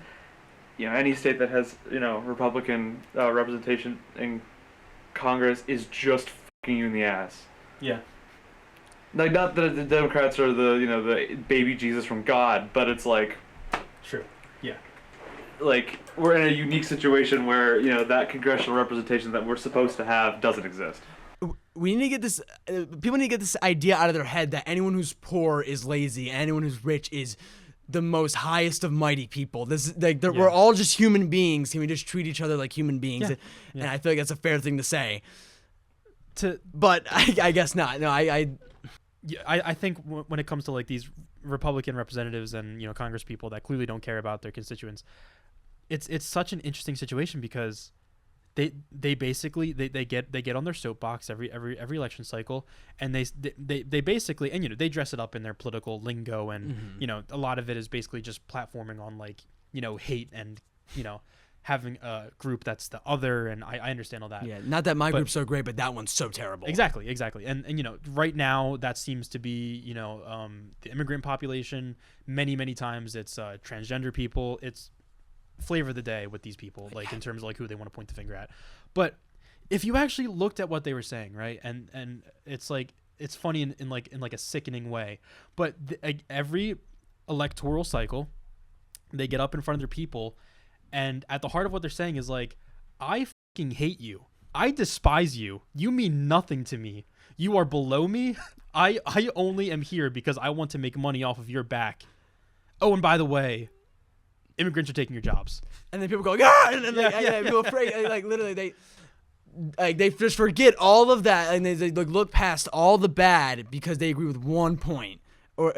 any state that has Republican representation in Congress is just fucking you in the ass. Yeah. Like, not that the Democrats are the baby Jesus from God, but it's like, sure. Yeah. Like, we're in a unique situation where that congressional representation that we're supposed to have doesn't exist. We need to get this. People need to get this idea out of their head that anyone who's poor is lazy, and anyone who's rich is the most highest of mighty people. This is like we're all just human beings, and we just treat each other like human beings. Yeah. And I feel like that's a fair thing to say. To But I guess not. No, I think when it comes to like these Republican representatives and Congress people that clearly don't care about their constituents, it's such an interesting situation because they basically they get on their soapbox every election cycle, and they basically, and they dress it up in their political lingo, and a lot of it is basically just platforming on like hate and having a group that's the other, and I understand all that. Yeah, not that my group's so great, but that one's so terrible. Exactly. And right now that seems to be, the immigrant population. Many times it's transgender people. It's flavor of the day with these people, like in terms of like who they want to point the finger at. But if you actually looked at what they were saying, right, and it's like, it's funny in a sickening way, but every electoral cycle, they get up in front of their people, and at the heart of what they're saying is like, I fucking hate you. I despise you. You mean nothing to me. You are below me. I only am here because I want to make money off of your back. Oh, and by the way, immigrants are taking your jobs. And then people go, ah! And then people afraid. Like literally, they just forget all of that, and they look past all the bad because they agree with one point. Or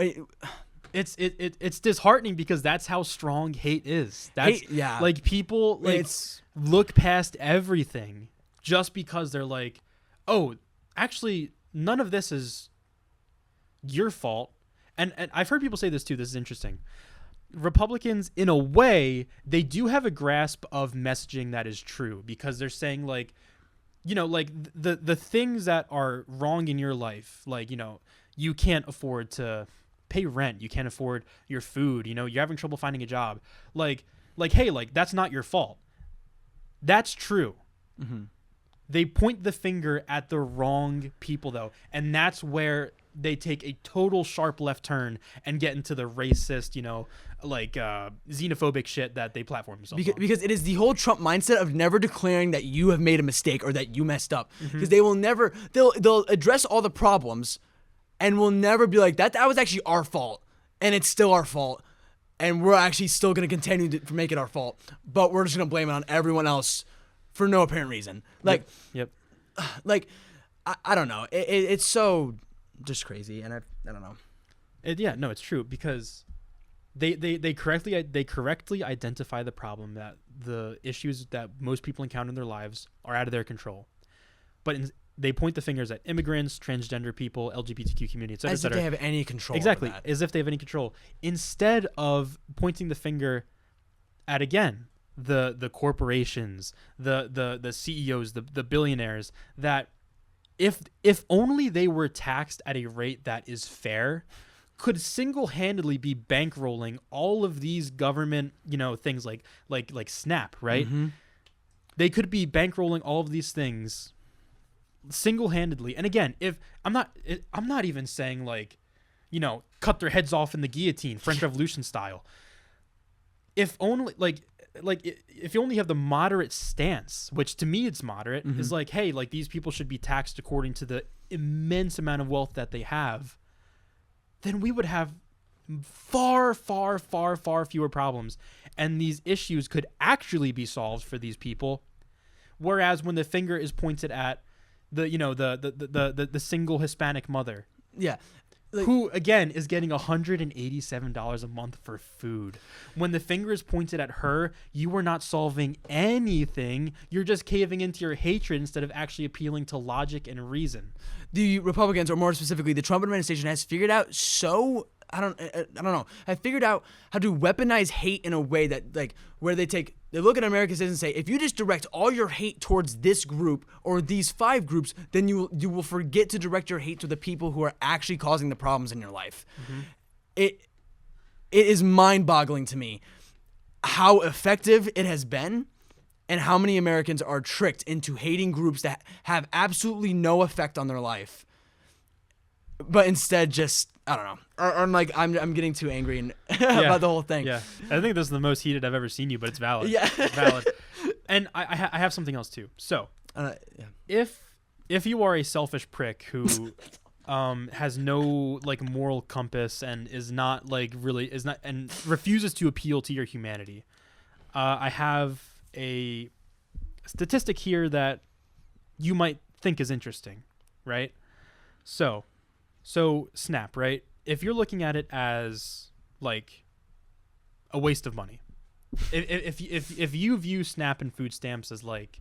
it's disheartening because that's how strong hate is. That's hate, yeah. Like people look past everything just because they're like, oh, actually, none of this is your fault. And I've heard people say this too. This is interesting. Republicans, in a way, they do have a grasp of messaging that is true, because they're saying like, like the things that are wrong in your life, like, you can't afford to pay rent, you can't afford your food, you're having trouble finding a job, like hey, like that's not your fault. That's true. Mm-hmm. They point the finger at the wrong people though, and that's where they take a total sharp left turn and get into the racist, xenophobic shit that they platform themselves on. Because it is the whole Trump mindset of never declaring that you have made a mistake or that you messed up. Because they will never, they'll address all the problems and will never be like, that was actually our fault, and it's still our fault, and we're actually still going to continue to make it our fault, but we're just going to blame it on everyone else for no apparent reason. Like, yep. Like, I don't know. It's so just crazy, and I don't know. It's true, because they correctly identify the problem, that the issues that most people encounter in their lives are out of their control, but they point the fingers at immigrants, transgender people, LGBTQ community, etc. As if they have any control. Exactly, over that. as if they have any control, instead of pointing the finger at, again, the corporations, the CEOs, the billionaires, that if only they were taxed at a rate that is fair, could single-handedly be bankrolling all of these government, things like SNAP, right? Mm-hmm. They could be bankrolling all of these things single-handedly. And again, if I'm not even saying cut their heads off in the guillotine, French Revolution style. If only if you only have the moderate stance, which to me it's moderate, is like, hey, like these people should be taxed according to the immense amount of wealth that they have, then we would have far fewer problems, and these issues could actually be solved for these people. Whereas when the finger is pointed at the single Hispanic mother, who again is getting $187 a month for food, when the finger is pointed at her, you are not solving anything. You're just caving into your hatred instead of actually appealing to logic and reason. The Republicans, or more specifically the Trump administration, has figured out I don't know. Have figured out how to weaponize hate in a way that, like, where they look at American citizens and say, if you just direct all your hate towards this group or these 5 groups, then you will forget to direct your hate to the people who are actually causing the problems in your life. Mm-hmm. It is mind-boggling to me how effective it has been, and how many Americans are tricked into hating groups that have absolutely no effect on their life, but instead just, I don't know. Or like I'm getting too angry about the whole thing. Yeah, I think this is the most heated I've ever seen you, but it's valid. Yeah, it's valid. And I have something else too. So, if you are a selfish prick who has no moral compass and is not and refuses to appeal to your humanity, I have a statistic here that you might think is interesting, right? So SNAP, right? If you're looking at it as a waste of money, if you view SNAP and food stamps as like,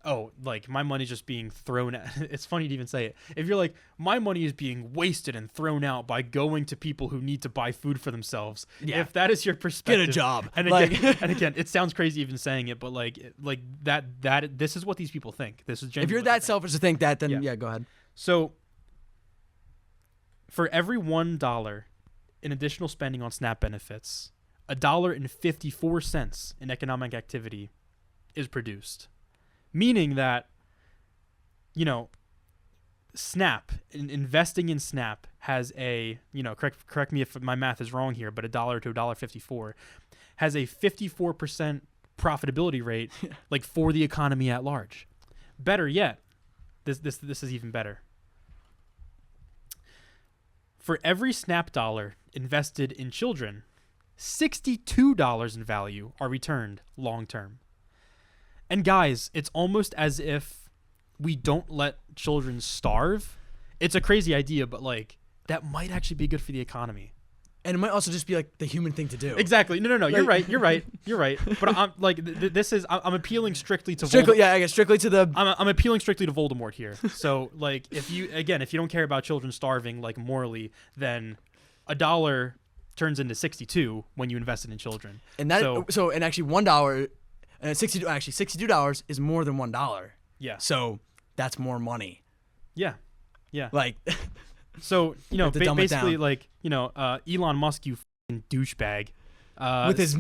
oh, like my money's just being thrown at, it's funny to even say it. If you're like, my money is being wasted and thrown out by going to people who need to buy food for themselves. Yeah. If that is your perspective, Get a job. And again, and again, it sounds crazy even saying it, but like that this is what these people think. This is If you're genuinely what that they think. selfish to think that, then Yeah. yeah, go ahead. So for every $1 in additional spending on SNAP benefits, $1.54 in economic activity is produced. Meaning that, you know, investing in SNAP has a, you know, correct me if my math is wrong here, but $1 to $1.54 has a 54% profitability rate, like for the economy at large. Better yet, this is even better. For every SNAP dollar invested in children, $62 in value are returned long term. And guys, it's almost as if we don't let children starve. It's a crazy idea, but like that might actually be good for the economy. And it might also just be like the human thing to do. Exactly. No. Like- You're right. But I'm like, I'm appealing strictly to Strictly, yeah, I guess strictly to the. I'm appealing strictly to Voldemort here. So like, if you don't care about children starving like morally, then $1 turns into 62 when you invest it in children. And that and actually $1 and $62 is more than $1. Yeah. So that's more money. Yeah. Like So, you know, have to dumb it basically down. like, you know, Elon Musk, you f***ing douchebag. with his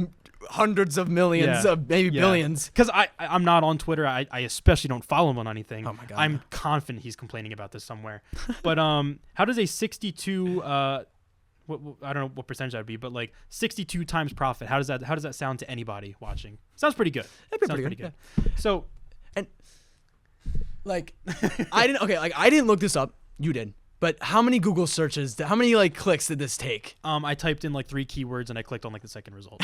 hundreds of millions Yeah. of maybe billions. Because I'm not on Twitter. I especially don't follow him on anything. Oh my God. I'm confident he's complaining about this somewhere. But how does a 62 I don't know what percentage that would be, but like 62 times profit. How does that sound to anybody watching? Sounds pretty good. That'd be Sounds pretty good. So Like I didn't look this up. You did. But how many Google searches, how many like clicks did this take? I typed in like 3 keywords and I clicked on like the second result.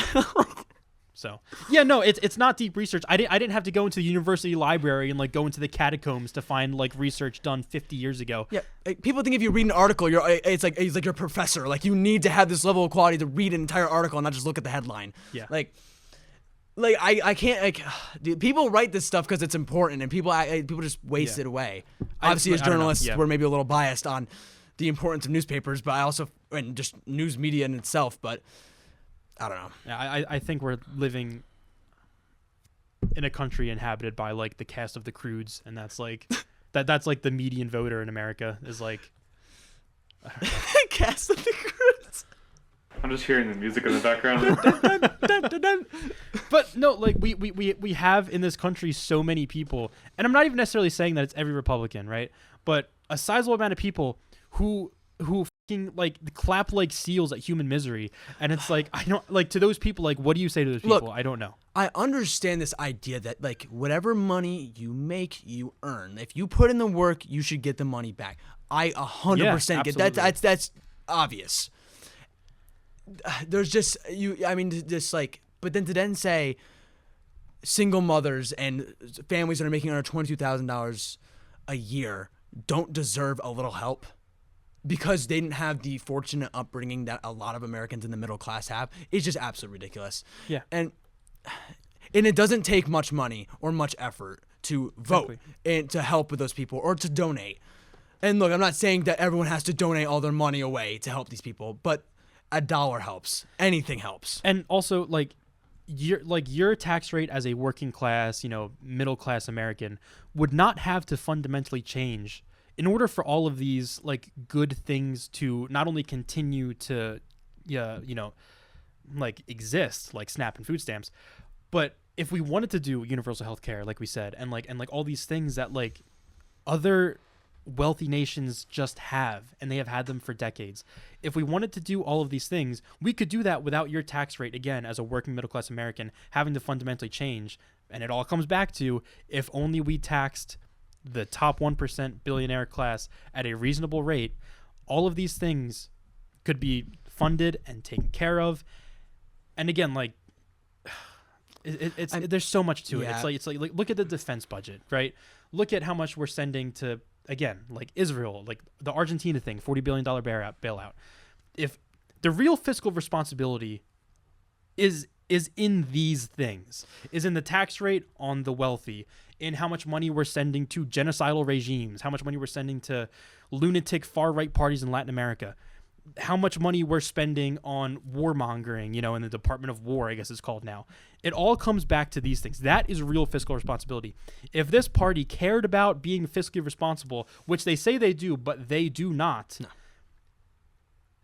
So yeah, no, it's not deep research. I didn't have to go into the university library and like go into the catacombs to find like research done 50 years ago. Yeah, like, people think if you read an article, it's like you're a professor. Like you need to have this level of quality to read an entire article and not just look at the headline. Yeah. Like I can't like dude, people write this stuff because it's important and people just waste Yeah. it away. Obviously, as I don't know, journalists, yeah. we're maybe a little biased on the importance of newspapers, but I also and just news media in itself. But I don't know. Yeah, I think we're living in a country inhabited by like the cast of the Croods, and that's like that's like the median voter in America is like. Cast of the Croods. I'm just hearing the music in the background. Dun, dun, dun. But no, like we have in this country so many people, and I'm not even necessarily saying that it's every Republican, right? But a sizable amount of people who fucking like clap like seals at human misery, and it's like I don't like to those people. Like, what do you say to those people? Look, I don't know. I understand this idea that like whatever money you make, you earn. If you put in the work, you should get the money back. I 100% get that. absolutely. That's obvious. There's just just like, but then to say single mothers and families that are making under $22,000 a year don't deserve a little help because they didn't have the fortunate upbringing that a lot of Americans in the middle class have is just absolutely ridiculous. Yeah. And it doesn't take much money or much effort to vote Exactly. and to help with those people or to donate. And look, I'm not saying that everyone has to donate all their money away to help these people, but $1 helps. Anything helps. And also like your tax rate as a working class, middle class American would not have to fundamentally change in order for all of these like good things to not only continue to like exist, like SNAP and food stamps, but if we wanted to do universal health care, like we said, and like all these things that like other wealthy nations just have, and they have had them for decades. If we wanted to do all of these things, we could do that without your tax rate, again, as a working middle class American, having to fundamentally change. And it all comes back to if only we taxed the top 1% billionaire class at a reasonable rate, all of these things could be funded and taken care of. And again, like there's so much to it. It's like look at the defense budget, right? Look at how much we're sending to, again, like Israel, like the Argentina thing, $40 billion bailout. If the real fiscal responsibility is is in these things, is in the tax rate on the wealthy, in how much money we're sending to genocidal regimes, how much money we're sending to lunatic far-right parties in Latin America, how much money we're spending on warmongering, in the Department of War, I guess it's called now. It all comes back to these things. That is real fiscal responsibility. If this party cared about being fiscally responsible, which they say they do, but they do not, No.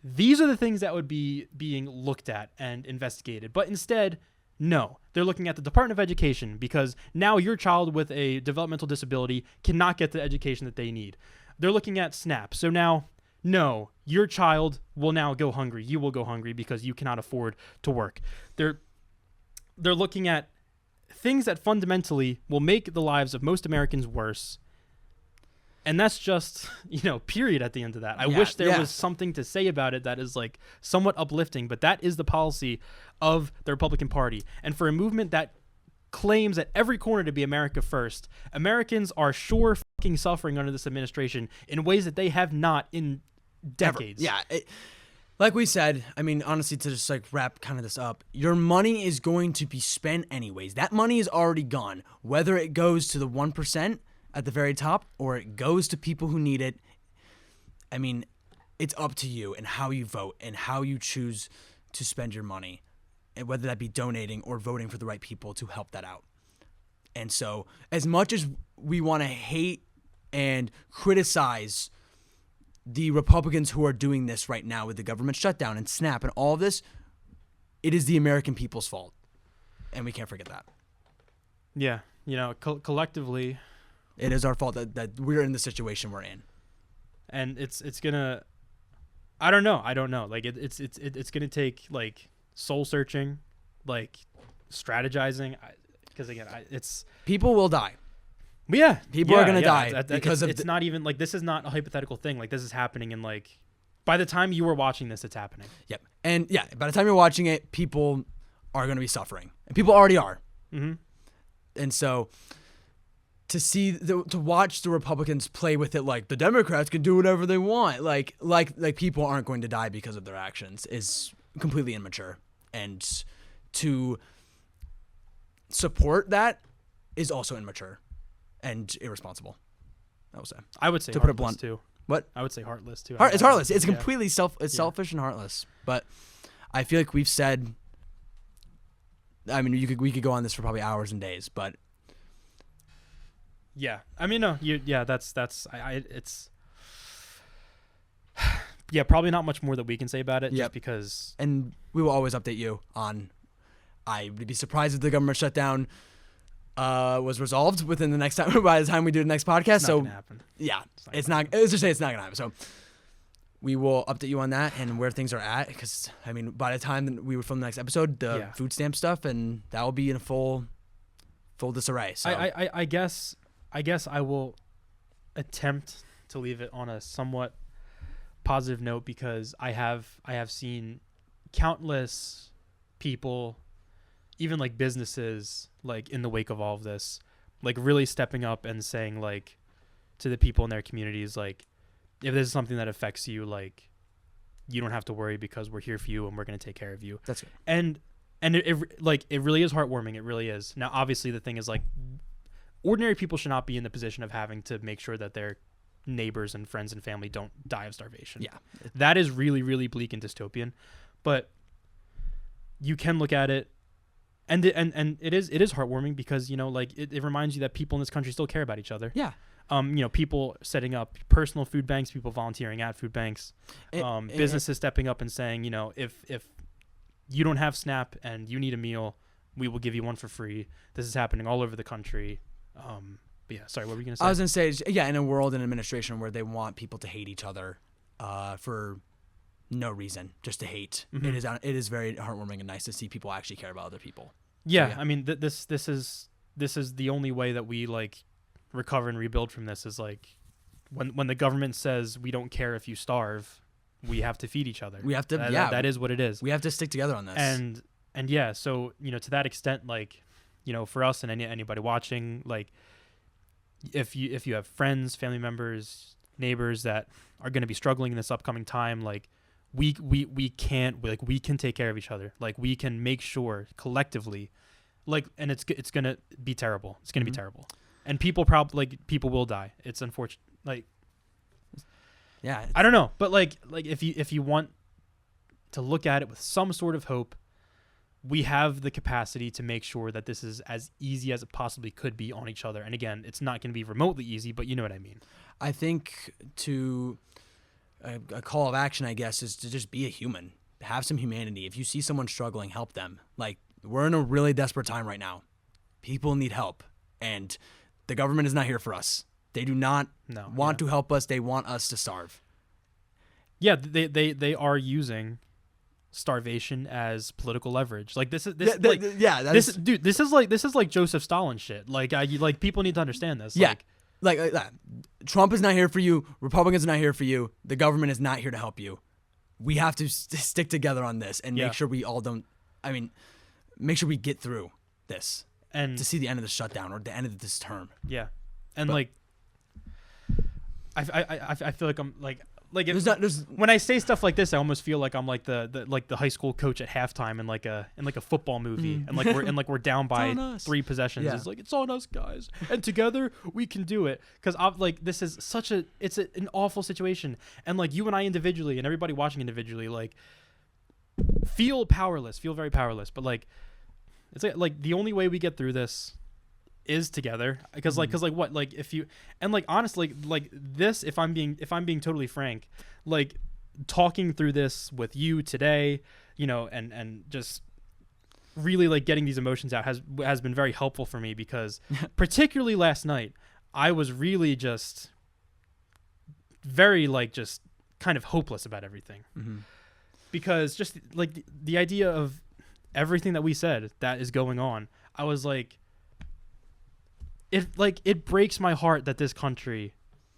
These are the things that would be being looked at and investigated. But instead, no. They're looking at the Department of Education because now your child with a developmental disability cannot get the education that they need. They're looking at SNAP. So now, no, your child will now go hungry. You will go hungry because you cannot afford to work. They're looking at things that fundamentally will make the lives of most Americans worse. And that's just, period at the end of that. I wish there was something to say about it that is like somewhat uplifting, but that is the policy of the Republican Party. And for a movement that claims at every corner to be America first, Americans are sure fucking suffering under this administration in ways that they have not in decades. Ever. Yeah. Like we said, I mean, honestly, to just like wrap kind of this up, your money is going to be spent anyways. That money is already gone. Whether it goes to the 1% at the very top or it goes to people who need it, I mean, it's up to you and how you vote and how you choose to spend your money, and whether that be donating or voting for the right people to help that out. And so as much as we want to hate and criticize the Republicans who are doing this right now with the government shutdown and SNAP and all of this, it is the American people's fault. And we can't forget that. Yeah. Collectively, it is our fault that we're in the situation we're in. And it's gonna, I don't know. Like it's gonna take like soul searching, like strategizing. Because again, it's people will die. Yeah, people are gonna die because it's not even like this is not a hypothetical thing. Like this is happening, and like by the time you were watching this, it's happening. Yep, and yeah, by the time you're watching it, people are gonna be suffering, and people already are. Mm-hmm. And so to watch the Republicans play with it like the Democrats can do whatever they want, like people aren't going to die because of their actions, is completely immature. And to support that is also immature and irresponsible. I would say to heartless put it blunt too. What? I would say heartless too. It's heartless. It's completely selfish and heartless. But I feel like we've said. I mean, we could go on this for probably hours and days, but. Yeah, I mean, no, that's it's. Yeah, probably not much more that we can say about it, just because. And we will always update you on. I would be surprised if the government shutdown was resolved within the next time. By the time we do the next podcast, it's not gonna happen. Yeah, it's not. Let's just say it's not gonna happen. So we will update you on that and where things are at. Because I mean, by the time we would film the next episode, the food stamp stuff, and that will be in a full disarray. So I guess I will attempt to leave it on a somewhat positive note, because I have seen countless people, even like businesses, like in the wake of all of this, like really stepping up and saying like to the people in their communities, like, if this is something that affects you, like, you don't have to worry because we're here for you and we're going to take care of you. That's good. And it really is heartwarming. It really is. Now, obviously the thing is, like, ordinary people should not be in the position of having to make sure that their neighbors and friends and family don't die of starvation. Yeah. That is really, really bleak and dystopian. But you can look at it, and it is heartwarming because, like, it reminds you that people in this country still care about each other. Yeah. People setting up personal food banks, people volunteering at food banks, businesses stepping up and saying, if you don't have SNAP and you need a meal, we will give you one for free. This is happening all over the country. But yeah, sorry, what were you going to say? I was going to say, in a world and administration where they want people to hate each other for no reason, just to hate, Mm-hmm. it is very heartwarming and nice to see people actually care about other people. Yeah, So, yeah. I mean, this is the only way that we, like, recover and rebuild from this, is like when the government says we don't care if you starve, we have to feed each other. We have to, that is what it is. We have to stick together on this. And yeah, so, to that extent, like, for us and anybody watching, like, if you have friends, family members, neighbors that are going to be struggling in this upcoming time, like, we can take care of each other. Like, we can make sure collectively, like, and it's gonna be terrible. It's gonna be terrible, and people will die. It's unfortunate. Like, Yeah, I don't know, but like if you want to look at it with some sort of hope, we have the capacity to make sure that this is as easy as it possibly could be on each other. And again, it's not going to be remotely easy, but you know what I mean. I think a call of action, I guess, is to just be a human, have some humanity. If you see someone struggling, help them. Like, we're in a really desperate time right now. People need help, and the government is not here for us. They do not want to help us. They want us to starve. Yeah, they are using starvation as political leverage. Like, this is like Joseph Stalin shit. Like, people need to understand this. Yeah. Like that. Trump is not here for you. Republicans are not here for you. The government is not here to help you. We have to stick together on this and make sure we all don't. I mean, make sure we get through this and to see the end of the shutdown or the end of this term. Yeah, and I feel like I'm like when I say stuff like this, I almost feel like I'm like the high school coach at halftime in like a football movie, and we're down by 3 possessions. Yeah. It's like, it's on us, guys, and together we can do it. Because this is it's an awful situation, and like you and I individually, and everybody watching individually, like feel very powerless. But like it's like the only way we get through this is together, because if you, and like honestly, like this, if I'm being totally frank, like talking through this with you today, you know, and just really like getting these emotions out has been very helpful for me, because particularly last night I was really just very just kind of hopeless about everything, because just like the idea of everything that we said that is going on, I was like, it breaks my heart that this country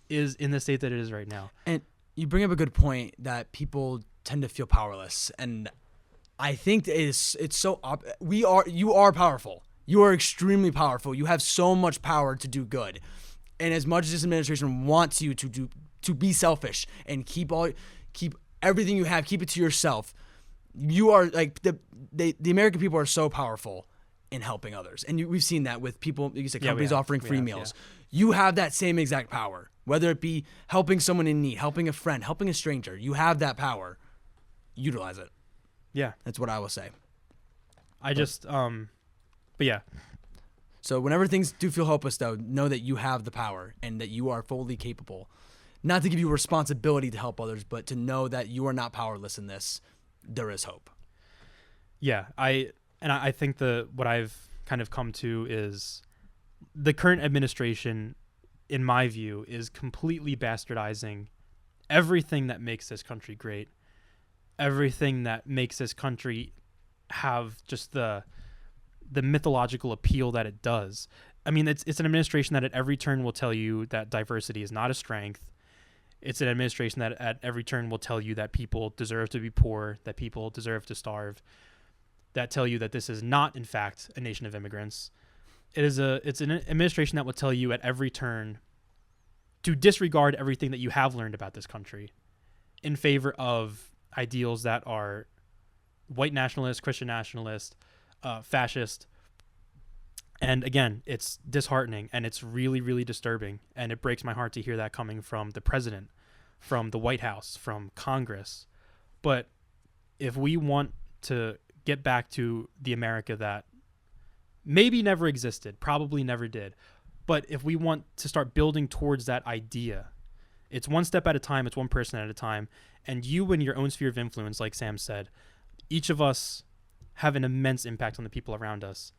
is in the state that it is right now. And you bring up a good point that people tend to feel powerless, and I think it's so you are powerful. You are extremely powerful. You have so much power to do good, and as much as this administration wants you to be selfish and keep everything you have, keep it to yourself, you are like the American people are so powerful in helping others. And we've seen that with people, like you said, companies offering free meals. Yeah. You have that same exact power, whether it be helping someone in need, helping a friend, helping a stranger. You have that power. Utilize it. Yeah. That's what I will say. But yeah. So whenever things do feel hopeless, though, know that you have the power and that you are fully capable. Not to give you a responsibility to help others, but to know that you are not powerless in this. There is hope. Yeah. I think what I've kind of come to is the current administration, in my view, is completely bastardizing everything that makes this country great, everything that makes this country have just the mythological appeal that it does. I mean, it's an administration that at every turn will tell you that diversity is not a strength. It's an administration that at every turn will tell you that people deserve to be poor, that people deserve to starve, that tell you that this is not, in fact, a nation of immigrants. It's an administration that will tell you at every turn to disregard everything that you have learned about this country in favor of ideals that are white nationalist, Christian nationalist, fascist. And again, it's disheartening, and it's really, really disturbing, and it breaks my heart to hear that coming from the president, from the White House, from Congress. But if we want to get back to the America that maybe never existed, probably never did, but if we want to start building towards that idea, it's one step at a time, it's one person at a time, and you in your own sphere of influence, like Sam said, each of us have an immense impact on the people around us.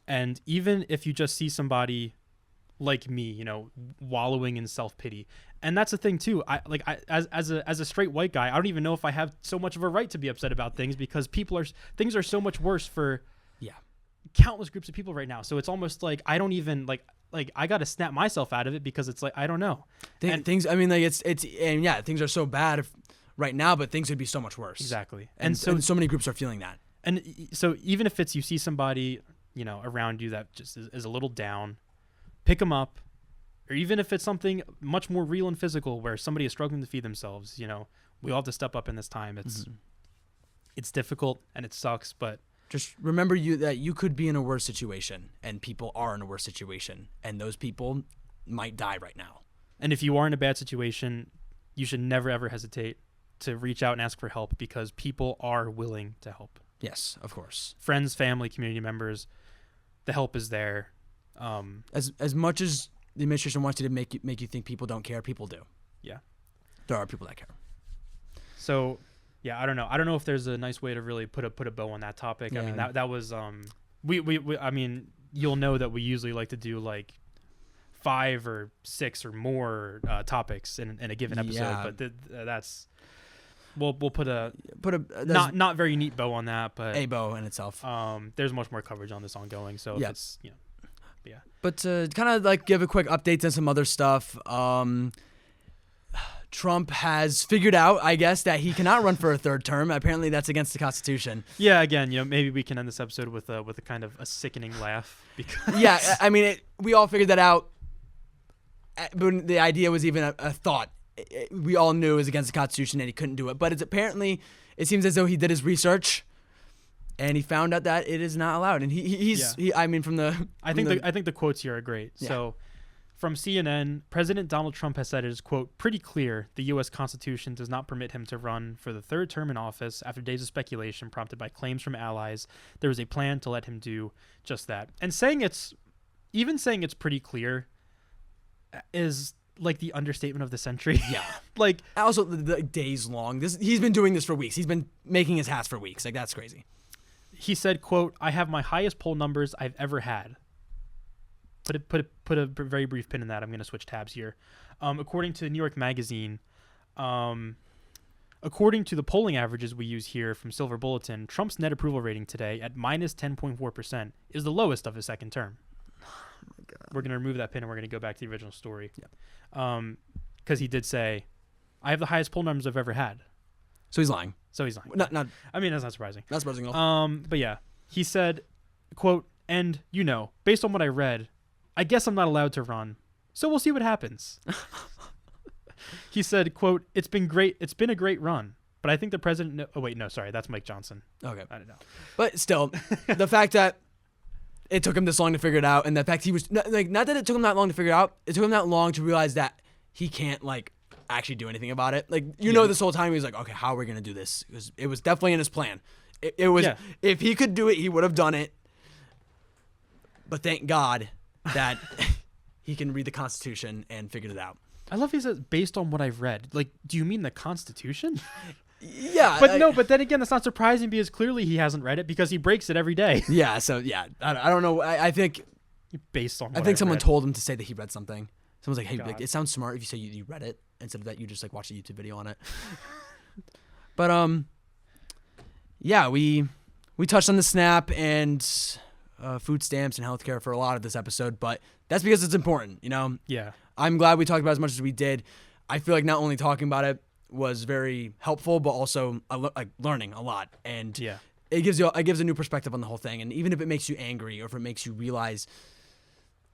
And even if you just see somebody like me, you know, wallowing in self-pity, and that's the thing too. As a straight white guy, I don't even know if I have so much of a right to be upset about things, because things are so much worse for countless groups of people right now. So it's almost like I don't even like I got to snap myself out of it, because it's like, I don't know. Things are so bad right now, but things could be so much worse. Exactly. And so many groups are feeling that. And so even if it's you see somebody, you know, around you that just is a little down, pick them up. Or even if it's something much more real and physical, where somebody is struggling to feed themselves, you know, We all have to step up in this time. It's difficult and it sucks, but just remember that you could be in a worse situation, and people are in a worse situation, and those people might die right now. And if you are in a bad situation, you should never ever hesitate to reach out and ask for help, because people are willing to help. Yes, of course. Friends, family, community members, the help is there. As much as the administration wants you to make you think people don't care, people do. Yeah. There are people that care. So, yeah, I don't know. I don't know if there's a nice way to really put a bow on that topic. Yeah. I mean, that was we I mean, you'll know that we usually like to do like 5 or 6 or more topics in a given episode, Yeah. but that's we'll put a there's not very neat bow on that, but a bow in itself. there's much more coverage on this ongoing, so if Yeah. it's yeah. But to kind of like give a quick update on some other stuff, Trump has figured out, I guess, that he cannot run for a third term. Apparently, that's against the Constitution. Yeah, again, maybe we can end this episode with a kind of a sickening laugh, because Yeah, I mean, we all figured that out. But the idea was even a thought. We all knew it was against the Constitution and he couldn't do it. But it seems as though he did his research and he found out that it is not allowed. And I think the quotes here are great. Yeah. So, from CNN, President Donald Trump has said it is, quote, pretty clear the U.S. Constitution does not permit him to run for the third term in office. After days of speculation prompted by claims from allies, there was a plan to let him do just that. And saying it's pretty clear is like the understatement of the century. Yeah. Like, also the days long. He's been doing this for weeks. He's been making his hats for weeks. Like, that's crazy. he said, quote, I have my highest poll numbers I've ever had. Put a very brief pin in that. I'm going to switch tabs here. According to New York Magazine, according to the polling averages we use here from Silver Bulletin, Trump's net approval rating today at minus 10.4% is the lowest of his second term. Oh my God. We're going to remove that pin and we're going to go back to the original story. Yeah. Because he did say, I have the highest poll numbers I've ever had. So he's lying. So he's lying. Not I mean, that's not surprising. not surprising at all. But yeah, he said, quote, and, based on what I read, I guess I'm not allowed to run. So we'll see what happens. He said, quote, it's been great. It's been a great run. But I think the president... Oh, wait, no, sorry. That's Mike Johnson. Okay. I don't know. But still, the fact that it took him this long to figure it out, and the fact he was... not that it took him that long to figure it out, it took him that long to realize that he can't, actually do anything about it. This whole time he was like, okay, how are we going to do this? It was definitely in his plan. It was... Yeah. If he could do it, he would have done it. But thank God that he can read the Constitution and figured it out. I love he says, based on what I've read. Do you mean the Constitution? Yeah. But then again, that's not surprising because clearly he hasn't read it because he breaks it every day. Yeah, so yeah. I don't know. I think... Based on what I think someone read. told him to say that he read something. Someone's like, hey, God. it sounds smart if you say you read it instead of that you just watch a YouTube video on it. But yeah, we touched on the SNAP and food stamps and healthcare for a lot of this episode, but that's because it's important, Yeah. I'm glad we talked about it as much as we did. I feel like not only talking about it was very helpful, but also learning a lot, and Yeah. it gives a new perspective on the whole thing. And even if it makes you angry or if it makes you realize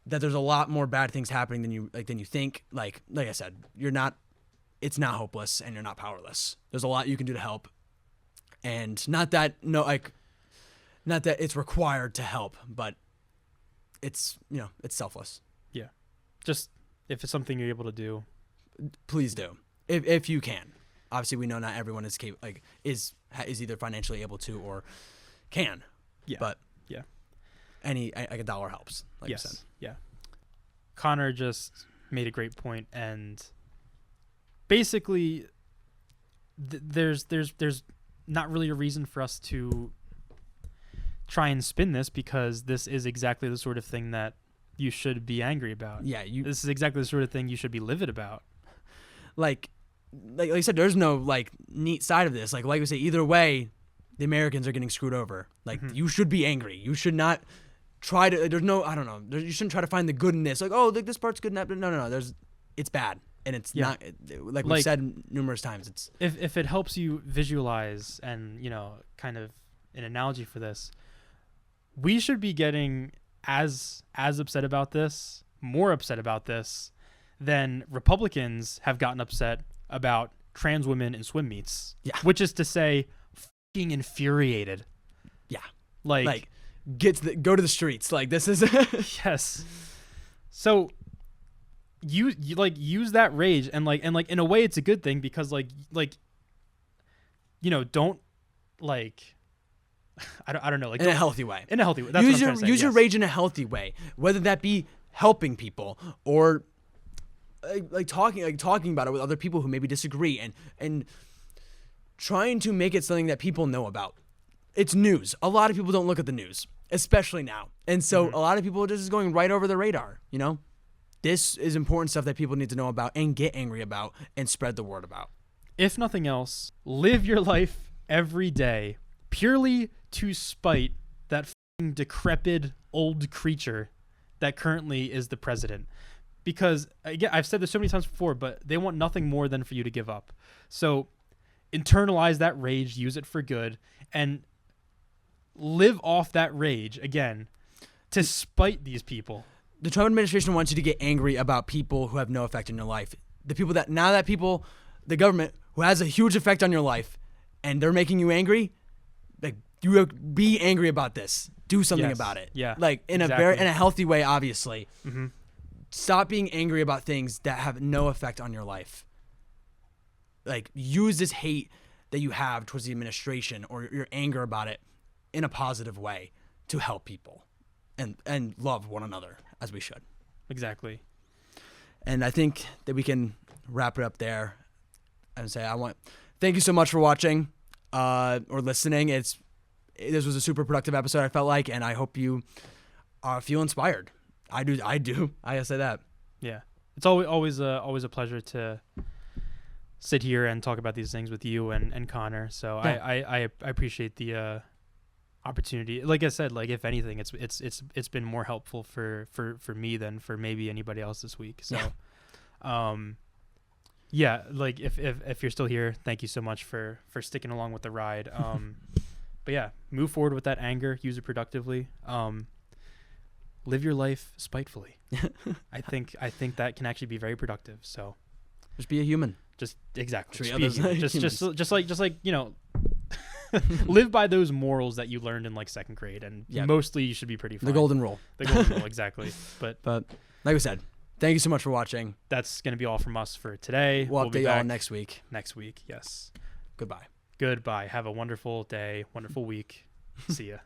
that there's a lot more bad things happening than you think, like I said, it's not hopeless and you're not powerless. There's a lot you can do to help, and not that it's required to help, but it's it's selfless. Yeah. Just if it's something you're able to do. Please do if you can. Obviously, we know not everyone is is either financially able to or can. Yeah. But yeah, a dollar helps. Like you said. Yeah. Connor just made a great point, and basically, there's not really a reason for us to try and spin this because this is exactly the sort of thing that you should be angry about. Yeah, this is exactly the sort of thing you should be livid about. Like I said, there's no neat side of this. Like we say, either way, the Americans are getting screwed over. You should be angry. You should not try to. There's no. I don't know. You shouldn't try to find the good in this. This part's good. No. It's bad, and it's not. Like we've said numerous times. It's if it helps you visualize and kind of an analogy for this, we should be getting as upset about this, more upset about this than Republicans have gotten upset about trans women in swim meets. Yeah. Which is to say, fucking infuriated. Yeah. Like go to the streets. Like, this is yes. So you like use that rage and like in a way it's a good thing because like don't like I don't know, like in a healthy way. In a healthy way. That's use what I'm trying to say, use your yes. rage in a healthy way, whether that be helping people or like talking about it with other people who maybe disagree and trying to make it something that people know about. It's news. A lot of people don't look at the news, especially now. And so a lot of people are just going right over the radar, you know? This is important stuff that people need to know about and get angry about and spread the word about. If nothing else, live your life every day purely to spite that fucking decrepit old creature that currently is the president. Because, again, I've said this so many times before, but they want nothing more than for you to give up. So internalize that rage, use it for good, and live off that rage, again, to spite these people. The Trump administration wants you to get angry about people who have no effect in your life. The people that, the government who has a huge effect on your life, and they're making you angry, like, you be angry about this. Do something about it. Yeah. Like, in a healthy way, obviously. Mm-hmm. Stop being angry about things that have no effect on your life. Like, use this hate that you have towards the administration or your anger about it in a positive way to help people and love one another as we should. Exactly. And I think that we can wrap it up there and say thank you so much for watching or listening. This was a super productive episode, I felt like, and I hope you feel inspired. I do. I gotta say that. Yeah, it's always a pleasure to sit here and talk about these things with you and Connor. So yeah. I appreciate the opportunity. Like I said, like if anything, it's been more helpful for me than for maybe anybody else this week. So, yeah, like if you're still here, thank you so much for sticking along with the ride. But yeah, move forward with that anger. Use it productively. Live your life spitefully. I think that can actually be very productive. So just be a human. Just exactly. Just like live by those morals that you learned in like second grade, and mostly you should be pretty fine. The golden rule. The golden rule, exactly. But like I said, thank you so much for watching. That's gonna be all from us for today. We'll update y'all next week. Next week, yes. Goodbye. Goodbye. Have a wonderful day, wonderful week. See ya.